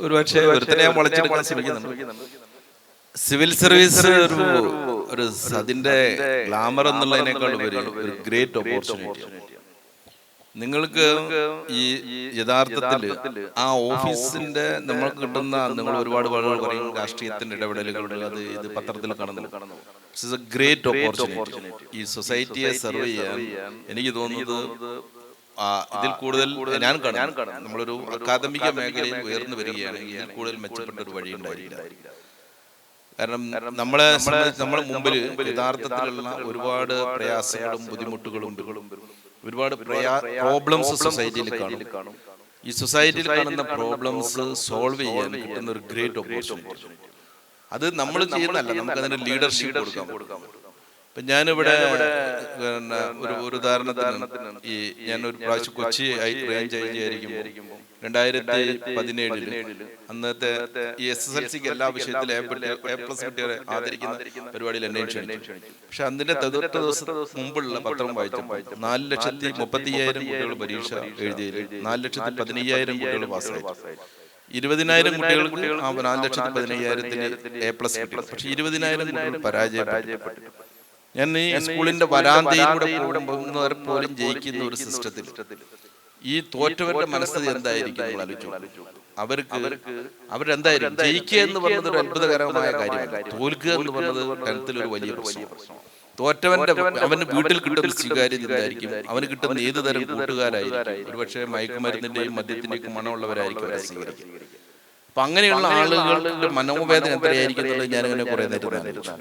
ഒരുപക്ഷെ ഒരുത്തനെ ഞാൻ വളച്ചെടുക്കാൻ ശ്രമിക്കുന്നുണ്ട്. സിവിൽ സർവീസ് ഒരു അതിന്റെ ഗ്ലാമർ എന്നുള്ളതിനേക്കാൾ ഉപരി ഒരു ഗ്രേറ്റ് ഓപ്പർച്യൂണിറ്റി. നിങ്ങൾക്ക് ഈ യഥാർത്ഥത്തിൽ ആ ഓഫീസിന്റെ നമ്മൾക്ക് കിട്ടുന്ന, നിങ്ങൾ ഒരുപാട് ആളുകൾ പറയും രാഷ്ട്രീയത്തിന്റെ ഇടപെടലുകൾ, അത് ഇത് പത്രത്തിൽ കാണുന്നു. It's A great opportunity. ഈ സൊസൈറ്റിയെ സെർവ് ചെയ്യാൻ എനിക്ക് തോന്നുന്നത് ഇതിൽ കൂടുതൽ ഞാൻ കാണാം. നമ്മളൊരു അക്കാദമിക മേഖലയിൽ ഉയർന്നു വരികയാണെങ്കിൽ ഇതിൽ കൂടുതൽ മെച്ചപ്പെട്ട ഒരു വഴി ഉണ്ടായിരിക്കില്ല. കാരണം നമ്മളെ സംബന്ധിച്ച് നമ്മുടെ മുമ്പിൽ യഥാർത്ഥത്തിലുള്ള ഒരുപാട് പ്രയാസങ്ങളും ബുദ്ധിമുട്ടുകളും ഒരുപാട് പ്രോബ്ലംസ് സൊസൈറ്റിയിൽ കാണും. ഈ സൊസൈറ്റിയിൽ കാണുന്ന പ്രോബ്ലംസ് സോൾവ് ചെയ്യാൻ കിട്ടുന്ന ഒരു ഗ്രേറ്റ് ഓപ്പർച്യൂണിറ്റി. അത് നമ്മൾ ചെയ്യുന്നതല്ല, നമുക്ക് അതിന് ലീഡർഷിപ്പ് കൊടുക്കാം. ഇപ്പൊ ഞാനിവിടെ ഒരു ഉദാഹരണത്തിന് ഞാനൊരു പ്രാവശ്യം കൊച്ചി റേഞ്ച് ആയിരിക്കുമ്പോൾ 2017 അന്നത്തെ ഈ SSLCക്ക് എല്ലാ വിഷയത്തിലും A+ കിട്ടിയവരെ ആദരിക്കുന്ന പരിപാടിയിൽ എന്നെ ക്ഷണിച്ചു. പക്ഷെ അതിന്റെ തൊട്ട് ദിവസം മുമ്പുള്ള പത്രം വായിച്ചപ്പോൾ 4,30,000 കുട്ടികൾ പരീക്ഷ എഴുതിയതിൽ 4,15,000 കുട്ടികൾ പാസ്സായി. 20,000 കുട്ടികൾക്ക് 4,15,000 A+ കിട്ടി. പക്ഷെ 20,000 കുട്ടികൾ പരാജയപ്പെട്ടു. ഞാൻ ഈ സ്കൂളിന്റെ വരാന്തയിലൂടെ പോകുന്നവരെ പോലും ജയിക്കുന്ന ഒരു സിസ്റ്റത്തിൽ ഈ തോറ്റവരുടെ മനസ്ഥിതി എന്തായിരിക്കും ആലോചിച്ചു. അവരെന്തായിരിക്കും ജയിക്കുക എന്ന് പറയുന്നത് ഒരു അത്ഭുതകരമായ കാര്യമല്ല. തോൽക്കുക എന്ന് പറയുന്നത് തരത്തിലൊരു വലിയ പ്രശ്നമാണ്. തോറ്റവന്റെ അവന് വീട്ടിൽ കിട്ടുന്ന സ്വീകാര്യത എന്തായിരിക്കും, അവന് കിട്ടുന്ന ഏത് തരം കൂട്ടുകാരായിരിക്കും. ഒരുപക്ഷെ മയക്കുമരുന്നിന്റെയും മദ്യത്തിന്റെയും മണമുള്ളവരായിരിക്കും അവരെ സ്വീകരിക്കുക. അപ്പൊ അങ്ങനെയുള്ള ആളുകളുടെ മനോവേദന എത്രയായിരിക്കും എന്നുള്ളത് ഞാനിങ്ങനെ കുറെ നേരം ആലോചിച്ചു.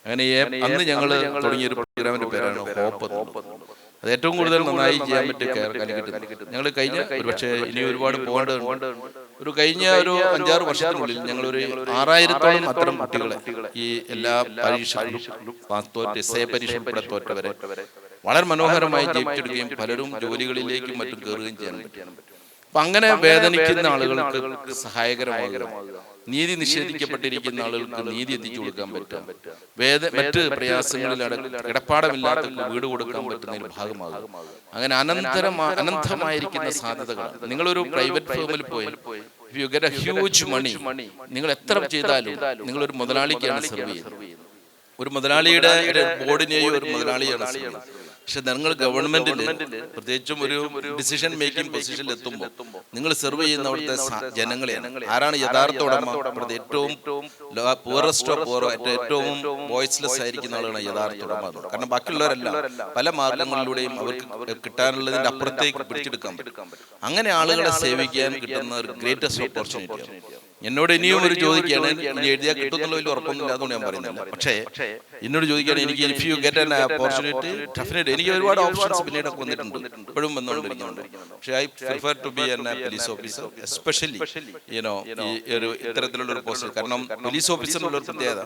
അങ്ങനെ അന്ന് ഞങ്ങൾ തുടങ്ങിയൊരു പ്രോഗ്രാമിന്റെ പേരാണ് ഹോപ്പ്. അത് ഏറ്റവും കൂടുതൽ നന്നായി ചെയ്യാൻ പറ്റിയ കാലിക്കറ്റ്. ഞങ്ങൾ കഴിഞ്ഞ ഒരുപക്ഷെ ഇനി ഒരുപാട് പോകേണ്ടതുണ്ട്. കഴിഞ്ഞ ഒരു 5-6 വർഷത്തിനുള്ളിൽ ഞങ്ങളൊരു 6,000-ഓളം അത്തരം കുട്ടികളെ ഈ എല്ലാ പരീക്ഷകളും SI പരീക്ഷ ഉൾപ്പെടെ തോറ്റവരെ വളരെ മനോഹരമായി ജയിച്ചെടുക്കുകയും പലരും ജോലികളിലേക്കും മറ്റും കയറുകയും ചെയ്യാൻ പറ്റും. അപ്പൊ അങ്ങനെ വേദനിക്കുന്ന ആളുകൾക്ക് സഹായകരമാകുക, നീതി നിഷേധിക്കപ്പെട്ടിരിക്കുന്ന ആളുകൾക്ക് നീതി എത്തിച്ചു കൊടുക്കാൻ പറ്റും, മറ്റ് പ്രയാസങ്ങളിൽ കിടപ്പാടമില്ലാത്ത വീട് കൊടുക്കാൻ പറ്റുന്നതിന് ഭാഗമാകും. അങ്ങനെ അനന്തമായിരിക്കുന്ന സാധ്യതകൾ. നിങ്ങളൊരു പ്രൈവറ്റ് ഫേമിൽ പോയി you get a huge money, നിങ്ങൾ എത്ര ചെയ്താലും നിങ്ങളൊരു മുതലാളിക്കാണ് സെർവ് ചെയ്യുന്നത്. ഒരു മുതലാളിയുടെ ബോർഡിനെയോ ഒരു മുതലാളിയാണ് സെർവ് ചെയ്യുന്നത്. പക്ഷെ നിങ്ങൾ ഗവൺമെന്റിൽ പ്രത്യേകിച്ചും ഒരു ഡിസിഷൻ മേക്കിംഗ് പൊസിഷനിൽ എത്തുമ്പോൾ നിങ്ങൾ സെർവ് ചെയ്യുന്ന അവിടുത്തെ ജനങ്ങളെയാണ്. ആരാണ് യഥാർത്ഥ ഉടമ? ഏറ്റവും പൂറസ്റ്റ് ഓഫ് പൂർ, ഏറ്റവും വോയിസ്ലെസ് ആയിരിക്കുന്ന ആളാണ് യഥാർത്ഥ ഉടമ. കാരണം ബാക്കിയുള്ളവരെല്ലാം പല മാർഗങ്ങളിലൂടെയും അവർക്ക് കിട്ടാനുള്ളതിന്റെ അപ്പുറത്തേക്ക് പിടിച്ചെടുക്കാൻ പറ്റും. അങ്ങനെ ആളുകളെ സേവിക്കാൻ കിട്ടുന്ന ഒരു ഗ്രേറ്റസ്റ്റ് ഓപ്പർച്യൂണിറ്റിയാണ്. എന്നോട് ഇനിയും ഒരു ചോദിക്കുകയാണ്, ഇനി എഴുതിയാൽ കിട്ടുന്നുള്ള വലിയ ഉറപ്പൊന്നുമില്ല, അതുകൊണ്ട് ഞാൻ പറയുന്നില്ല. പക്ഷേ എന്നോട് ചോദിക്കുകയാണ്, എനിക്ക് if you get an opportunity definitely, എനിക്ക് ഒരുപാട് ഓപ്ഷൻസ് പിന്നീടൊക്കെ വന്നിട്ടുണ്ട്, ഇപ്പോഴും വന്നുകൊണ്ടിരിക്കുന്നുണ്ട്. പക്ഷേ I prefer to be an police officer, especially ഈ ഒരു ഇത്തരത്തിലുള്ള ഒരു പോസ്റ്റ്. കാരണം പോലീസ് ഓഫീസറിനുള്ള ഒരു പ്രത്യേകത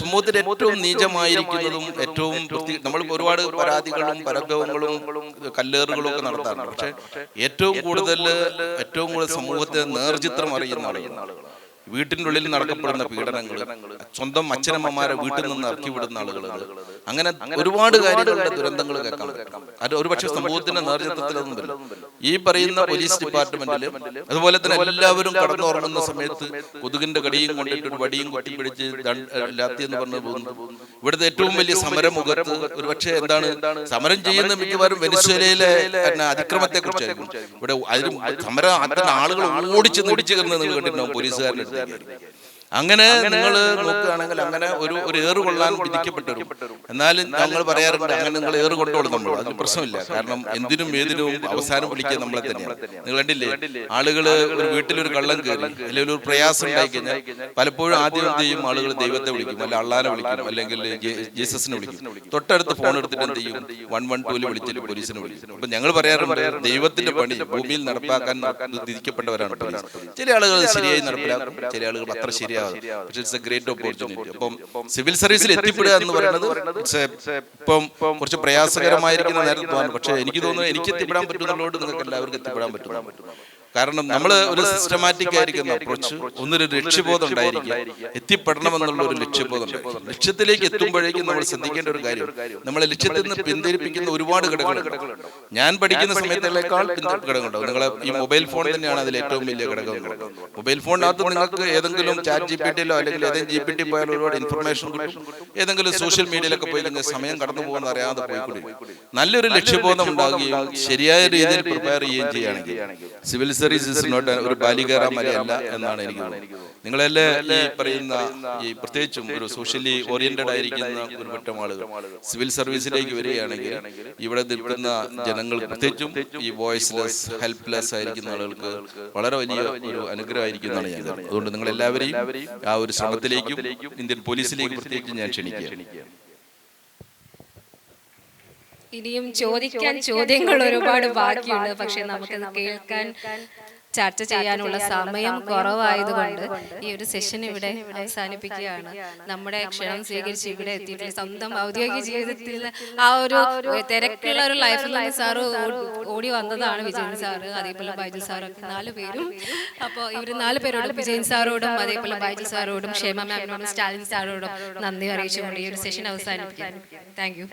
സമൂഹത്തിൽ ഏറ്റവും നീചമായിരിക്കുന്നതും ഏറ്റവും നമ്മൾ ഒരുപാട് പരാതികളും പരഗവങ്ങളും കല്ലേറുകളും ഒക്കെ നടത്താറുണ്ട്. പക്ഷെ ഏറ്റവും കൂടുതൽ സമൂഹത്തെ നേർചിത്രം അറിയുന്ന ആളുകളാണ്. വീട്ടിൻ്റെ ഉള്ളിൽ നടക്കപ്പെടുന്ന പീഡനങ്ങൾ, സ്വന്തം അച്ഛനമ്മമാരെ വീട്ടിൽ നിന്ന് ഇറക്കി വിടുന്ന ആളുകൾ, അങ്ങനെ ഒരുപാട് കാര്യങ്ങളുടെ ദുരന്തങ്ങൾ കേൾക്കാൻ പറ്റും. അത് ഒരുപക്ഷെ സമൂഹത്തിന്റെ നേതൃത്വത്തിലൊന്നും വരില്ല. ഈ പറയുന്ന പോലീസ് ഡിപ്പാർട്ട്മെന്റിലും അതുപോലെ തന്നെ എല്ലാവരും കടന്നുറങ്ങുന്ന സമയത്ത് കൊതുകിന്റെ കടിയും കൊണ്ടിട്ട് ഒരു വടിയും കൊട്ടിപ്പിടിച്ച് ലാത്തി എന്ന് പറഞ്ഞു പോകുന്നു. ഇവിടുത്തെ ഏറ്റവും വലിയ സമരമുഖത്ത് ഒരുപക്ഷെ എന്താണ് സമരം ചെയ്യുന്ന മിക്കവാറും വെനിസ്വേലയിലെ അതിക്രമത്തെ കുറിച്ചായിരിക്കും. ഇവിടെ അതിലും സമരം അത്തരം ആളുകൾ ഓടിച്ച് നെടിച്ചു കയറുന്നത് നിങ്ങൾ കണ്ടിട്ടുണ്ടാവും പോലീസുകാരുടെ. അങ്ങനെ നിങ്ങൾ നോക്കുകയാണെങ്കിൽ അങ്ങനെ ഒരു ഏറ് കൊള്ളാൻ വിധിക്കപ്പെട്ടവരും. എന്നാലും ഞങ്ങൾ പറയാറുണ്ട്, അങ്ങനെ നിങ്ങൾ ഏറ് കൊണ്ടുകൊള്ളുന്നുണ്ടോ, അതിന് പ്രശ്നമില്ല. കാരണം എന്തിനും ഏതിനും അവസാനം വിളിക്കുക നമ്മളെ തന്നെയാണ്. നിങ്ങൾ കണ്ടില്ലേ, ആളുകൾ ഒരു വീട്ടിലൊരു കള്ളം കയറി അല്ലെങ്കിൽ ഒരു പ്രയാസം ഉണ്ടായി കഴിഞ്ഞാൽ പലപ്പോഴും ആദ്യം എന്ത് ചെയ്യും, ആളുകൾ ദൈവത്തെ വിളിക്കും, അല്ല അള്ളാനെ വിളിക്കും, അല്ലെങ്കിൽ ജീസസിനെ വിളിക്കും. തൊട്ടടുത്ത് ഫോൺ എടുത്തിട്ട് എന്ത് ചെയ്യും, 112 വിളിച്ചിട്ട് പോലീസിനെ വിളിക്കും. അപ്പൊ ഞങ്ങൾ പറയാറുണ്ട്, ദൈവത്തിന്റെ പണി ഭൂമിയിൽ നടപ്പാക്കാൻ വിധിക്കപ്പെട്ടവരാണ് പോലീസ്. ചില ആളുകൾ ശരിയായി നടപ്പിലാക്കും, ചില ആളുകൾ അത്ര ശരിയാകും. പക്ഷേ ഇറ്റ്സ് എ ഗ്രേറ്റ് ഓപ്പർച്യൂണിറ്റി. അപ്പം സിവിൽ സർവീസിൽ എത്തിപ്പെടുക എന്ന് പറയുന്നത് ഇപ്പം കുറച്ച് പ്രയാസകരമായിരിക്കുന്ന നേരത്താണ്. പക്ഷേ എനിക്ക് തോന്നുന്നു എനിക്ക് എത്തിപ്പെടാൻ പറ്റുന്നതോട് നിങ്ങൾക്ക് എല്ലാവർക്കും എത്തിപ്പെടാൻ പറ്റും. കാരണം നമ്മൾ ഒരു സിസ്റ്റമാറ്റിക് ആയിരിക്കുന്ന അപ്രോച്ച്, ഒന്നൊരു ലക്ഷ്യബോധം ഉണ്ടായിരിക്കുക, എത്തിപ്പെടണമെന്നുള്ള ഒരു ലക്ഷ്യബോധം. ലക്ഷ്യത്തിലേക്ക് എത്തുമ്പോഴേക്കും നമ്മൾ ശ്രദ്ധിക്കേണ്ട ഒരു കാര്യം, നമ്മളെ ലക്ഷ്യത്തിൽ നിന്ന് പിന്തിരിപ്പിക്കുന്ന ഒരുപാട് ഘടകങ്ങളുണ്ട്. ഞാൻ പഠിക്കുന്ന സമയത്തേക്കാൾ ഘടകങ്ങളുണ്ടാവും. നിങ്ങളെ ഈ മൊബൈൽ ഫോൺ തന്നെയാണ് അതിൽ ഏറ്റവും വലിയ ഘടകം. മൊബൈൽ ഫോണിനകത്ത് നിങ്ങൾക്ക് ഏതെങ്കിലും ചാറ്റ് GPT-യിലോ അല്ലെങ്കിൽ ഏതെങ്കിലും GPT പോയാൽ ഒരുപാട് ഇൻഫർമേഷൻ കിട്ടും. ഏതെങ്കിലും സോഷ്യൽ മീഡിയയിലൊക്കെ പോയി കഴിഞ്ഞാൽ സമയം കടന്നു പോകുന്ന അറിയാതെ പോയിക്കൊണ്ടിരിക്കും. നല്ലൊരു ലക്ഷ്യബോധം ഉണ്ടാകുകയും ശരിയായ രീതിയിൽ പ്രിപ്പയർ ചെയ്യുകയും ചെയ്യുകയാണെങ്കിൽ സിവിൽ സർവീസ് ഇസ് നോട്ട് ഒരു ബാലികേറ മലയല്ല എന്നാണ് എനിക്ക് തോന്നുന്നത്. നിങ്ങളെല്ലാം ഈ പറയുന്ന ഈ പ്രത്യേകിച്ചും ഒരു സോഷ്യലി ഓറിയന്റഡ് ആയിരിക്കുന്ന ഒരു പറ്റം ആളുകൾ സിവിൽ സർവീസിലേക്ക് വരികയാണെങ്കിൽ ഇവിടെ നിൽക്കുന്ന ജനങ്ങൾ, പ്രത്യേകിച്ചും ഈ വോയിസ്ലെസ് ഹെൽപ്ലെസ് ആയിരിക്കുന്ന ആളുകൾക്ക് വളരെ വലിയ ഒരു അനുഗ്രഹമായിരിക്കുന്നതാണ് ഞാൻ കരുതുന്നത്. അതുകൊണ്ട് നിങ്ങൾ എല്ലാവരെയും ആ ഒരു ശ്രമത്തിലേക്കും ഇന്ത്യൻ പോലീസിലേക്കും പ്രത്യേകിച്ച് ഞാൻ ക്ഷണിക്കുകയാണ്. ഇനിയും ചോദിക്കാൻ ചോദ്യങ്ങൾ ഒരുപാട് ബാക്കിയുണ്ട്. പക്ഷെ നമുക്കത് കേൾക്കാൻ, ചർച്ച ചെയ്യാനുള്ള സമയം കുറവായതുകൊണ്ട് ഈ ഒരു സെഷൻ ഇവിടെ അവസാനിപ്പിക്കുകയാണ്. നമ്മുടെ ക്ഷണം സ്വീകരിച്ച് ഇവിടെ എത്തിയിട്ടുള്ള സ്വന്തം ഔദ്യോഗിക ജീവിതത്തിൽ ആ ഒരു തിരക്കുള്ള ഒരു ലൈഫിൽ നിന്ന് സാറ് ഓടി വന്നതാണ് വിജയൻ സാറ്, അതേപോലെ ബൈജു സാറൊക്കെ 4 പേരും. അപ്പോൾ ഇവർ 4 പേരോടും, വിജയൻ സാറോടും അതേപോലെ ബൈജു സാറോടും ക്ഷേമ മാമിനോടും സ്റ്റാലിൻ സാറോടും നന്ദി അറിയിച്ചുകൊണ്ട് ഈ ഒരു സെഷൻ അവസാനിപ്പിക്കാം. Thank you.